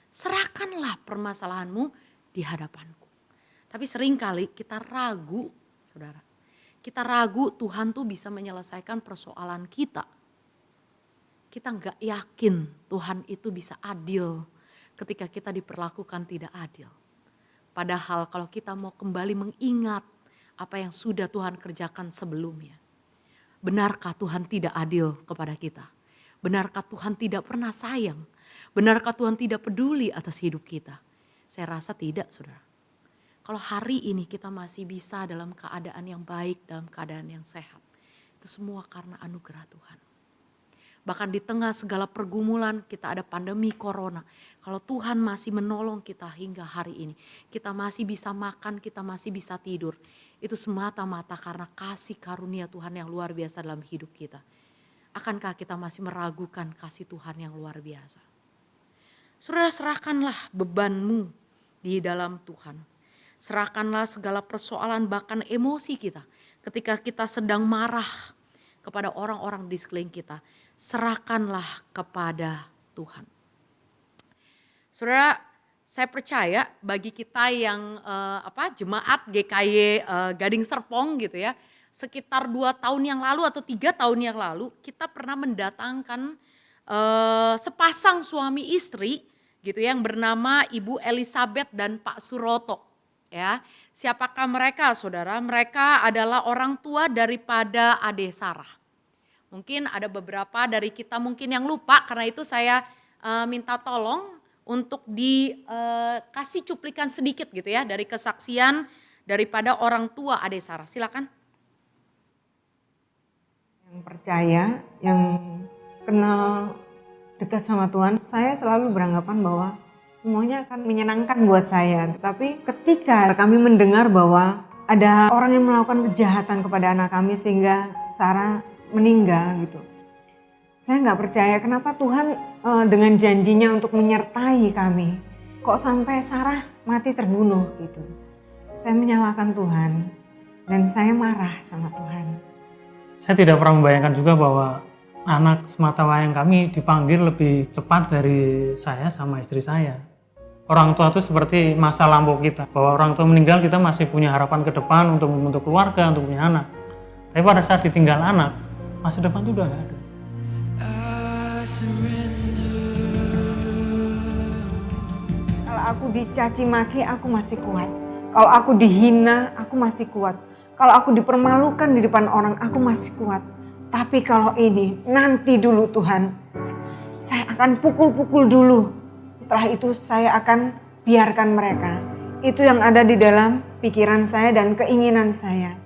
Serahkanlah permasalahanmu di hadapanku. Tapi seringkali kita ragu, saudara. Kita ragu Tuhan tuh bisa menyelesaikan persoalan kita. Kita nggak yakin Tuhan itu bisa adil ketika kita diperlakukan tidak adil. Padahal kalau kita mau kembali mengingat apa yang sudah Tuhan kerjakan sebelumnya. Benarkah Tuhan tidak adil kepada kita? Benarkah Tuhan tidak pernah sayang? Benarkah Tuhan tidak peduli atas hidup kita? Saya rasa tidak, saudara. Kalau hari ini kita masih bisa dalam keadaan yang baik, dalam keadaan yang sehat. Itu semua karena anugerah Tuhan. Bahkan di tengah segala pergumulan, kita ada pandemi corona. Kalau Tuhan masih menolong kita hingga hari ini. Kita masih bisa makan, kita masih bisa tidur. Itu semata-mata karena kasih karunia Tuhan yang luar biasa dalam hidup kita. Akankah kita masih meragukan kasih Tuhan yang luar biasa? Saudara, serahkanlah bebanmu di dalam Tuhan. Serahkanlah segala persoalan bahkan emosi kita. Ketika kita sedang marah kepada orang-orang di sekeliling kita. Serahkanlah kepada Tuhan. Saudara, saya percaya bagi kita yang jemaat GKY Gading Serpong gitu ya. Sekitar 2 tahun yang lalu atau 3 tahun yang lalu kita pernah mendatangkan sepasang suami istri gitu yang bernama Ibu Elizabeth dan Pak Suroto ya. Siapakah mereka saudara? Mereka adalah orang tua daripada Ade Sarah. Mungkin ada beberapa dari kita mungkin yang lupa, karena itu saya minta tolong untuk dikasih cuplikan sedikit gitu ya dari kesaksian daripada orang tua Ade Sarah. Silakan. Yang percaya, yang kenal dekat sama Tuhan, saya selalu beranggapan bahwa semuanya akan menyenangkan buat saya. Tetapi ketika kami mendengar bahwa ada orang yang melakukan kejahatan kepada anak kami sehingga Sarah meninggal gitu, saya nggak percaya kenapa Tuhan dengan janjinya untuk menyertai kami, kok sampai Sarah mati terbunuh gitu. Saya menyalahkan Tuhan dan saya marah sama Tuhan. Saya tidak pernah membayangkan juga bahwa anak sematawayang kami dipanggil lebih cepat dari saya sama istri saya. Orang tua itu seperti masa lampau kita, bahwa orang tua meninggal kita masih punya harapan ke depan untuk membentuk keluarga, untuk punya anak. Tapi pada saat ditinggal anak, masa depan itu udah gak ada. Kalau aku dicaci maki, aku masih kuat. Kalau aku dihina, aku masih kuat. Kalau aku dipermalukan di depan orang, aku masih kuat. Tapi kalau ini, nanti dulu Tuhan, saya akan pukul-pukul dulu. Setelah itu saya akan biarkan mereka. Itu yang ada di dalam pikiran saya dan keinginan saya.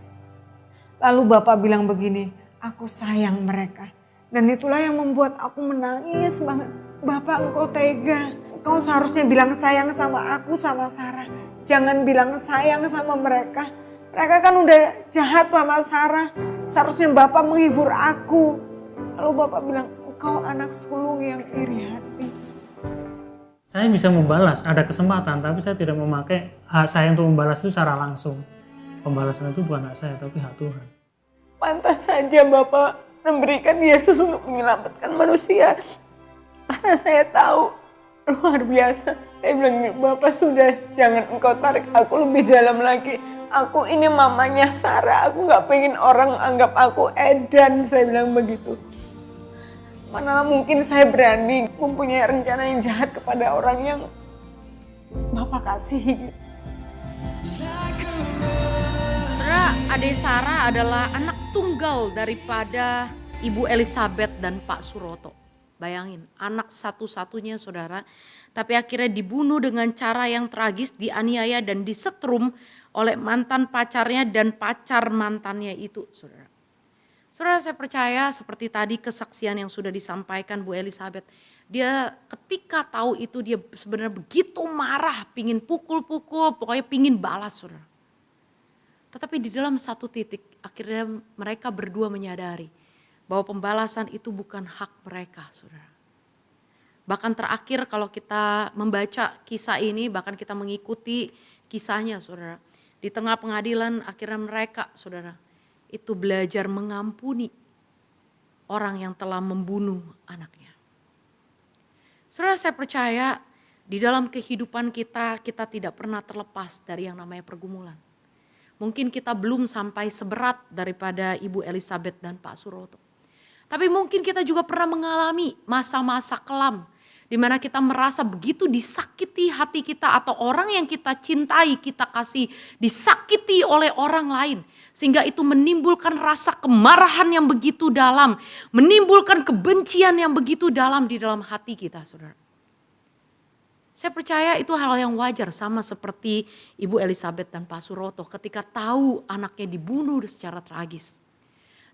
Lalu Bapak bilang begini, aku sayang mereka. Dan itulah yang membuat aku menangis banget. Bapak, engkau tega. Engkau seharusnya bilang sayang sama aku, sama Sarah. Jangan bilang sayang sama mereka. Mereka kan udah jahat sama Sarah. Seharusnya Bapak menghibur aku. Lalu Bapak bilang, engkau anak sulung yang iri hati. Saya bisa membalas, ada kesempatan, tapi saya tidak memakai hak saya untuk membalas itu secara langsung. Pembalasan itu bukan hak saya, tapi hak Tuhan. Pantas saja Bapak memberikan Yesus untuk menyelamatkan manusia. Karena saya tahu luar biasa. Saya bilang, Bapak sudah, jangan engkau tarik aku lebih dalam lagi. Aku ini mamanya Sarah, aku gak pengen orang anggap aku edan, saya bilang begitu. Mana mungkin saya berani mempunyai rencana yang jahat kepada orang yang Bapak kasihi. Saudara, Ade Sarah adalah anak tunggal daripada Ibu Elizabeth dan Pak Suroto. Bayangin, anak satu-satunya saudara, tapi akhirnya dibunuh dengan cara yang tragis, dianiaya dan disetrum oleh mantan pacarnya dan pacar mantannya itu saudara. Saudara, saya percaya seperti tadi kesaksian yang sudah disampaikan Bu Elizabeth, dia ketika tahu itu dia sebenarnya begitu marah, pingin pukul-pukul, pokoknya pingin balas saudara. Tetapi di dalam satu titik akhirnya mereka berdua menyadari bahwa pembalasan itu bukan hak mereka saudara. Bahkan terakhir kalau kita membaca kisah ini, bahkan kita mengikuti kisahnya saudara. Di tengah pengadilan akhirnya mereka saudara itu belajar mengampuni orang yang telah membunuh anaknya. Saudara, saya percaya di dalam kehidupan kita tidak pernah terlepas dari yang namanya pergumulan. Mungkin kita belum sampai seberat daripada Ibu Elizabeth dan Pak Suroto. Tapi mungkin kita juga pernah mengalami masa-masa kelam di mana kita merasa begitu disakiti hati kita atau orang yang kita cintai, kita kasih disakiti oleh orang lain. Sehingga itu menimbulkan rasa kemarahan yang begitu dalam, menimbulkan kebencian yang begitu dalam di dalam hati kita saudara. Saya percaya itu hal yang wajar sama seperti Ibu Elizabeth dan Pak Suroto ketika tahu anaknya dibunuh secara tragis.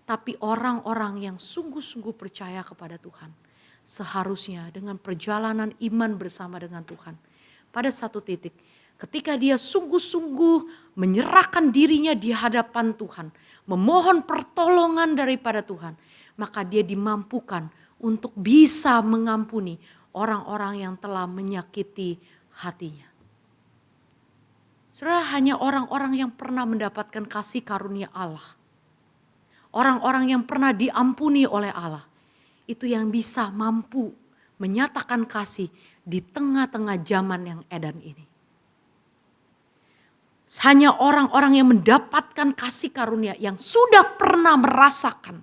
Tapi orang-orang yang sungguh-sungguh percaya kepada Tuhan seharusnya dengan perjalanan iman bersama dengan Tuhan. Pada satu titik ketika dia sungguh-sungguh menyerahkan dirinya di hadapan Tuhan, memohon pertolongan daripada Tuhan, maka dia dimampukan untuk bisa mengampuni orang-orang yang telah menyakiti hatinya. Saudara, hanya orang-orang yang pernah mendapatkan kasih karunia Allah, orang-orang yang pernah diampuni oleh Allah, itu yang bisa mampu menyatakan kasih di tengah-tengah zaman yang edan ini. Hanya orang-orang yang mendapatkan kasih karunia yang sudah pernah merasakan,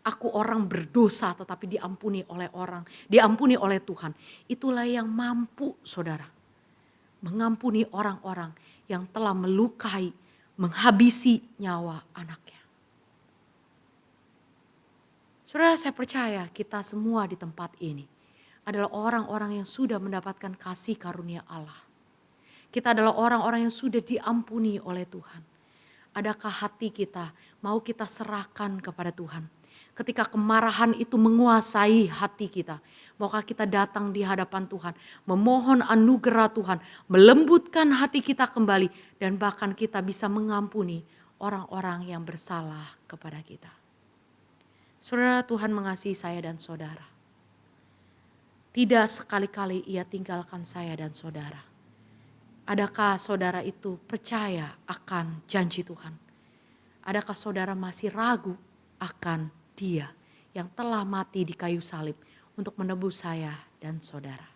aku orang berdosa tetapi diampuni oleh Tuhan. Itulah yang mampu saudara mengampuni orang-orang yang telah melukai, menghabisi nyawa anaknya. Saudara, saya percaya kita semua di tempat ini adalah orang-orang yang sudah mendapatkan kasih karunia Allah. Kita adalah orang-orang yang sudah diampuni oleh Tuhan. Adakah hati kita mau kita serahkan kepada Tuhan? Ketika kemarahan itu menguasai hati kita, maukah kita datang di hadapan Tuhan, memohon anugerah Tuhan, melembutkan hati kita kembali, dan bahkan kita bisa mengampuni orang-orang yang bersalah kepada kita. Saudara, Tuhan mengasihi saya dan saudara. Tidak sekali-kali Ia tinggalkan saya dan saudara. Adakah saudara itu percaya akan janji Tuhan? Adakah saudara masih ragu akan Dia yang telah mati di kayu salib untuk menebus saya dan saudara?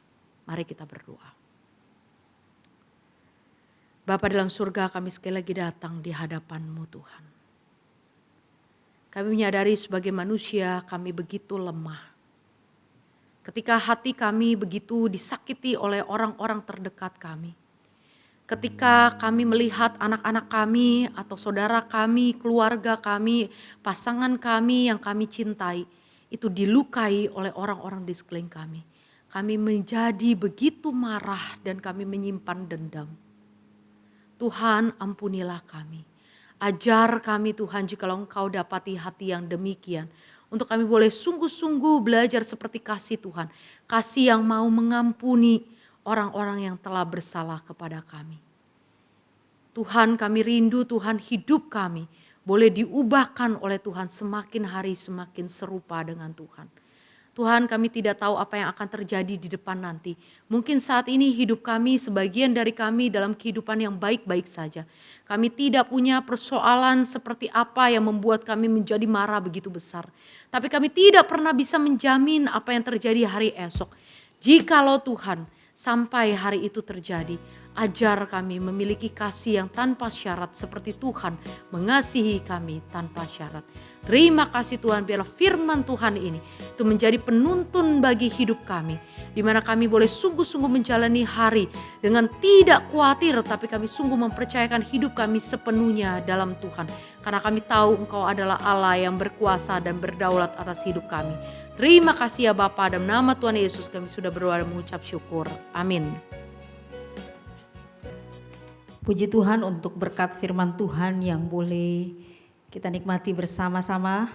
Mari kita berdoa. Bapa dalam surga, kami sekali lagi datang di hadapan-Mu Tuhan. Kami menyadari sebagai manusia kami begitu lemah. Ketika hati kami begitu disakiti oleh orang-orang terdekat kami. Ketika kami melihat anak-anak kami atau saudara kami, keluarga kami, pasangan kami yang kami cintai, itu dilukai oleh orang-orang di sekeliling kami. Kami menjadi begitu marah dan kami menyimpan dendam. Tuhan, ampunilah kami. Ajar kami Tuhan, jikalau Engkau dapati hati yang demikian. Untuk kami boleh sungguh-sungguh belajar seperti kasih Tuhan. Kasih yang mau mengampuni orang-orang yang telah bersalah kepada kami. Tuhan, kami rindu Tuhan hidup kami boleh diubahkan oleh Tuhan semakin hari semakin serupa dengan Tuhan. Tuhan, kami tidak tahu apa yang akan terjadi di depan nanti. Mungkin saat ini hidup kami, sebagian dari kami dalam kehidupan yang baik-baik saja. Kami tidak punya persoalan seperti apa yang membuat kami menjadi marah begitu besar. Tapi kami tidak pernah bisa menjamin apa yang terjadi hari esok. Jikalau Tuhan, sampai hari itu terjadi, ajar kami memiliki kasih yang tanpa syarat seperti Tuhan mengasihi kami tanpa syarat. Terima kasih Tuhan, biarlah firman Tuhan ini itu menjadi penuntun bagi hidup kami. Di mana kami boleh sungguh-sungguh menjalani hari dengan tidak khawatir, tapi kami sungguh mempercayakan hidup kami sepenuhnya dalam Tuhan. Karena kami tahu Engkau adalah Allah yang berkuasa dan berdaulat atas hidup kami. Terima kasih ya Bapa, dalam nama Tuhan Yesus kami sudah berdoa dan mengucap syukur. Amin. Puji Tuhan untuk berkat firman Tuhan yang boleh kita nikmati bersama-sama.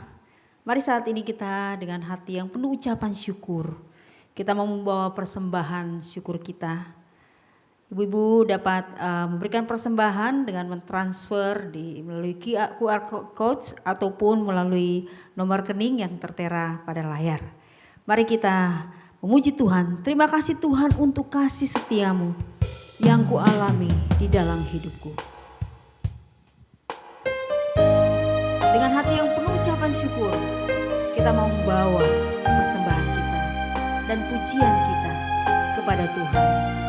Mari saat ini kita dengan hati yang penuh ucapan syukur, kita mau membawa persembahan syukur kita. Ibu-ibu dapat memberikan persembahan dengan mentransfer melalui QR code ataupun melalui nomor rekening yang tertera pada layar. Mari kita memuji Tuhan. Terima kasih Tuhan untuk kasih setiamu yang kualami di dalam hidupku. Dengan hati yang penuh ucapan syukur, kita mau membawa persembahan kita dan pujian kita kepada Tuhan.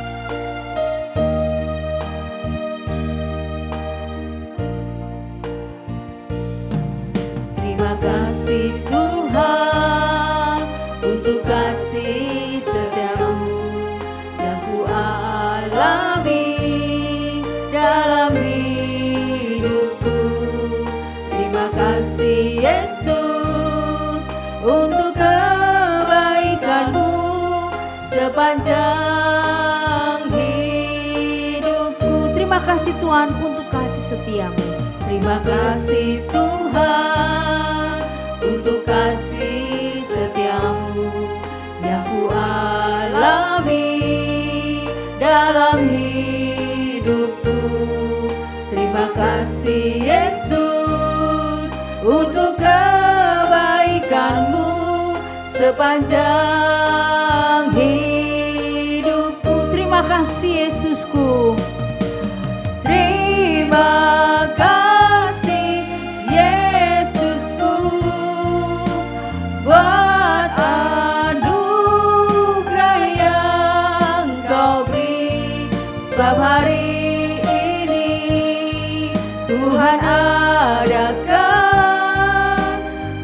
Terima kasih Tuhan untuk kasih setiamu yang kualami dalam hidupku. Terima kasih Yesus untuk kebaikanmu sepanjang hidupku. Terima kasih Tuhan untuk kasih setiamu. Terima kasih Tuhan untuk kasih setiamu yang kualami dalam hidupku. Terima kasih Yesus untuk kebaikanmu sepanjang hidupku. Terima kasih Yesusku. Terima kasih Yesusku buat anugerah yang Kau beri, sebab hari ini Tuhan adakan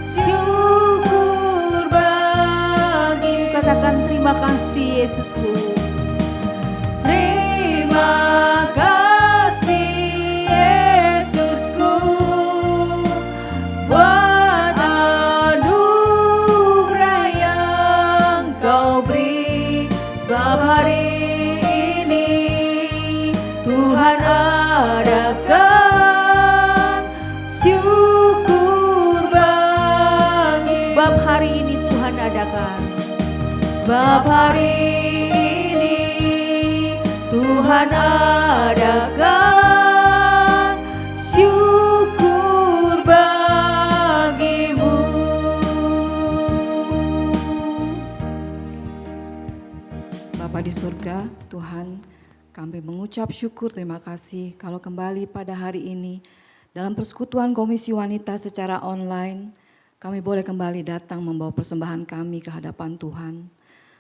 syukur bagi. Katakan terima kasih Yesusku. Terima kasih Yesusku buat anugerah yang Kau beri, sebab hari ini Tuhan adakan syukur bagi. Sebab hari ini Tuhan adakan, sebab hari ini Tuhan adakan syukur bagimu. Bapa di surga, Tuhan, kami mengucap syukur terima kasih kalau kembali pada hari ini dalam persekutuan Komisi Wanita secara online, kami boleh kembali datang membawa persembahan kami ke hadapan Tuhan.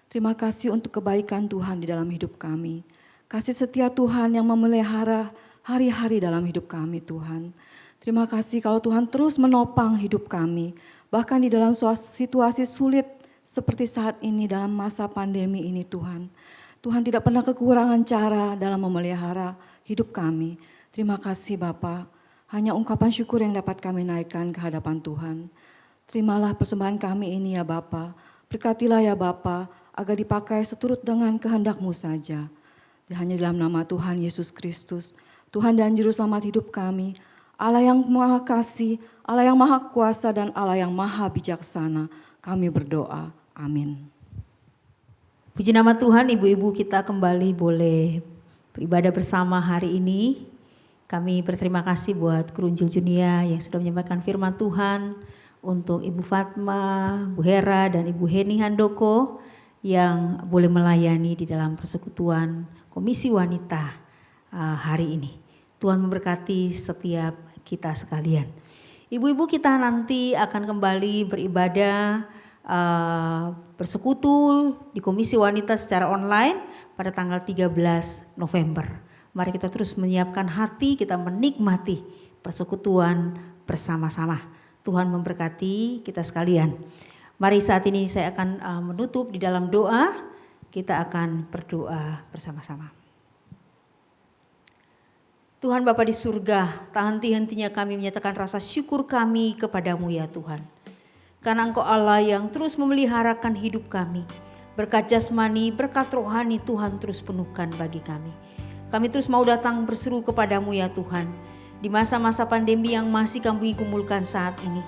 Terima kasih untuk kebaikan Tuhan di dalam hidup kami. Kasih setia Tuhan yang memelihara hari-hari dalam hidup kami Tuhan. Terima kasih kalau Tuhan terus menopang hidup kami. Bahkan di dalam situasi sulit seperti saat ini dalam masa pandemi ini Tuhan. Tuhan tidak pernah kekurangan cara dalam memelihara hidup kami. Terima kasih Bapa. Hanya ungkapan syukur yang dapat kami naikkan ke hadapan Tuhan. Terimalah persembahan kami ini ya Bapa. Berkatilah ya Bapa agar dipakai seturut dengan kehendak-Mu saja. Hanya dalam nama Tuhan Yesus Kristus, Tuhan dan Juru Selamat hidup kami, Allah yang Maha Kasih, Allah yang Maha Kuasa dan Allah yang Maha Bijaksana, kami berdoa. Amin. Puji nama Tuhan, ibu-ibu kita kembali boleh beribadah bersama hari ini. Kami berterima kasih buat Kerunjil Junia yang sudah menyampaikan firman Tuhan, untuk Ibu Fatma, Bu Hera dan Ibu Heni Handoko yang boleh melayani di dalam persekutuan Komisi Wanita hari ini. Tuhan memberkati setiap kita sekalian. Ibu-ibu kita nanti akan kembali beribadah bersekutu di Komisi Wanita secara online pada tanggal 13 November. Mari kita terus menyiapkan hati, kita menikmati persekutuan bersama-sama. Tuhan memberkati kita sekalian. Mari saat ini saya akan menutup di dalam doa, kita akan berdoa bersama-sama. Tuhan Bapa di surga, tak henti-hentinya kami menyatakan rasa syukur kami kepadamu ya Tuhan. karena Engkau Allah yang terus memeliharakan hidup kami. Berkat jasmani, berkat rohani Tuhan terus penuhkan bagi kami. Kami terus mau datang berseru kepadamu ya Tuhan, di masa-masa pandemi yang masih kami gumulkan saat ini.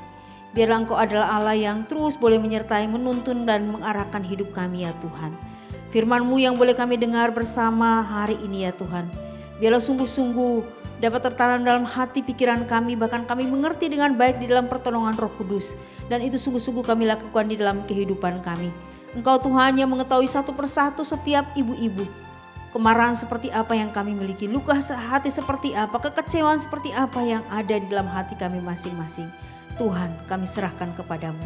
Biarlah Engkau adalah Allah yang terus boleh menyertai, menuntun dan mengarahkan hidup kami ya Tuhan. Firman-Mu yang boleh kami dengar bersama hari ini ya Tuhan. Biarlah sungguh-sungguh dapat tertanam dalam hati pikiran kami, bahkan kami mengerti dengan baik di dalam pertolongan Roh Kudus. Dan itu sungguh-sungguh kami lakukan di dalam kehidupan kami. Engkau Tuhan yang mengetahui satu persatu setiap ibu-ibu. Kemarahan seperti apa yang kami miliki, luka hati seperti apa, kekecewaan seperti apa yang ada di dalam hati kami masing-masing. Tuhan, kami serahkan kepadamu.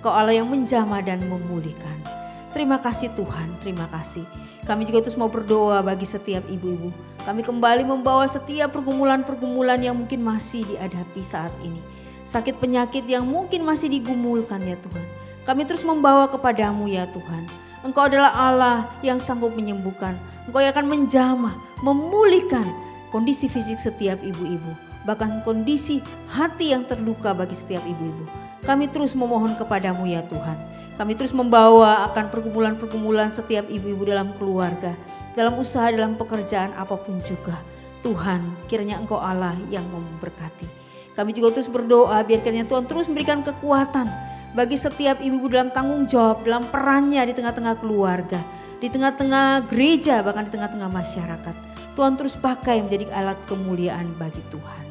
Kau Allah yang menjamah dan memulihkan. Terima kasih Tuhan, terima kasih. Kami juga terus mau berdoa bagi setiap ibu-ibu. Kami kembali membawa setiap pergumulan-pergumulan yang mungkin masih dihadapi saat ini. Sakit penyakit yang mungkin masih digumulkan ya Tuhan. Kami terus membawa kepadamu ya Tuhan. Engkau adalah Allah yang sanggup menyembuhkan. Engkau yang akan menjamah, memulihkan kondisi fisik setiap ibu-ibu. Bahkan kondisi hati yang terluka bagi setiap ibu-ibu. Kami terus memohon kepadamu ya Tuhan. Kami terus membawa akan pergumulan-pergumulan setiap ibu-ibu dalam keluarga, dalam usaha, dalam pekerjaan apapun juga. Tuhan, kiranya Engkau Allah yang memberkati. Kami juga terus berdoa biar kiranya Tuhan terus memberikan kekuatan bagi setiap ibu-ibu dalam tanggung jawab, dalam perannya di tengah-tengah keluarga, di tengah-tengah gereja, bahkan di tengah-tengah masyarakat. Tuhan terus pakai menjadi alat kemuliaan bagi Tuhan.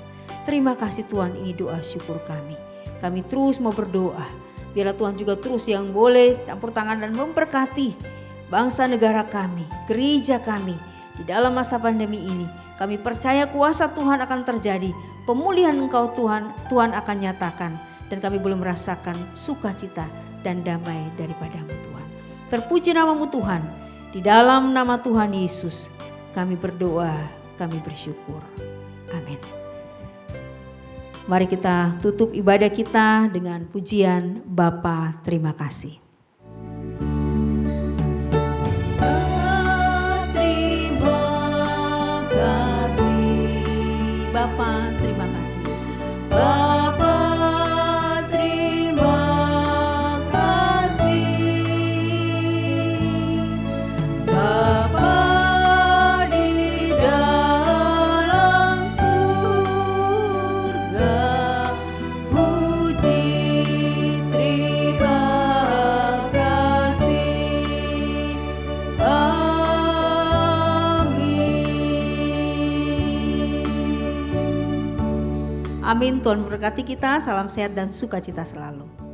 Terima kasih Tuhan, ini doa syukur kami. Kami terus mau berdoa. Biarlah Tuhan juga terus yang boleh campur tangan dan memberkati bangsa negara kami, gereja kami di dalam masa pandemi ini. Kami percaya kuasa Tuhan akan terjadi, pemulihan Engkau Tuhan akan nyatakan, dan kami boleh merasakan sukacita dan damai daripadamu Tuhan. Terpuji namamu Tuhan, di dalam nama Tuhan Yesus kami berdoa, kami bersyukur. Amin. Mari kita tutup ibadah kita dengan pujian Bapa terima kasih. Terima kasih, Bapa terima kasih. Bapa terima kasih. Bapa di dalam surga, puji terima kasih. Amin. Amin. Tuhan memberkati kita. Salam sehat dan sukacita selalu.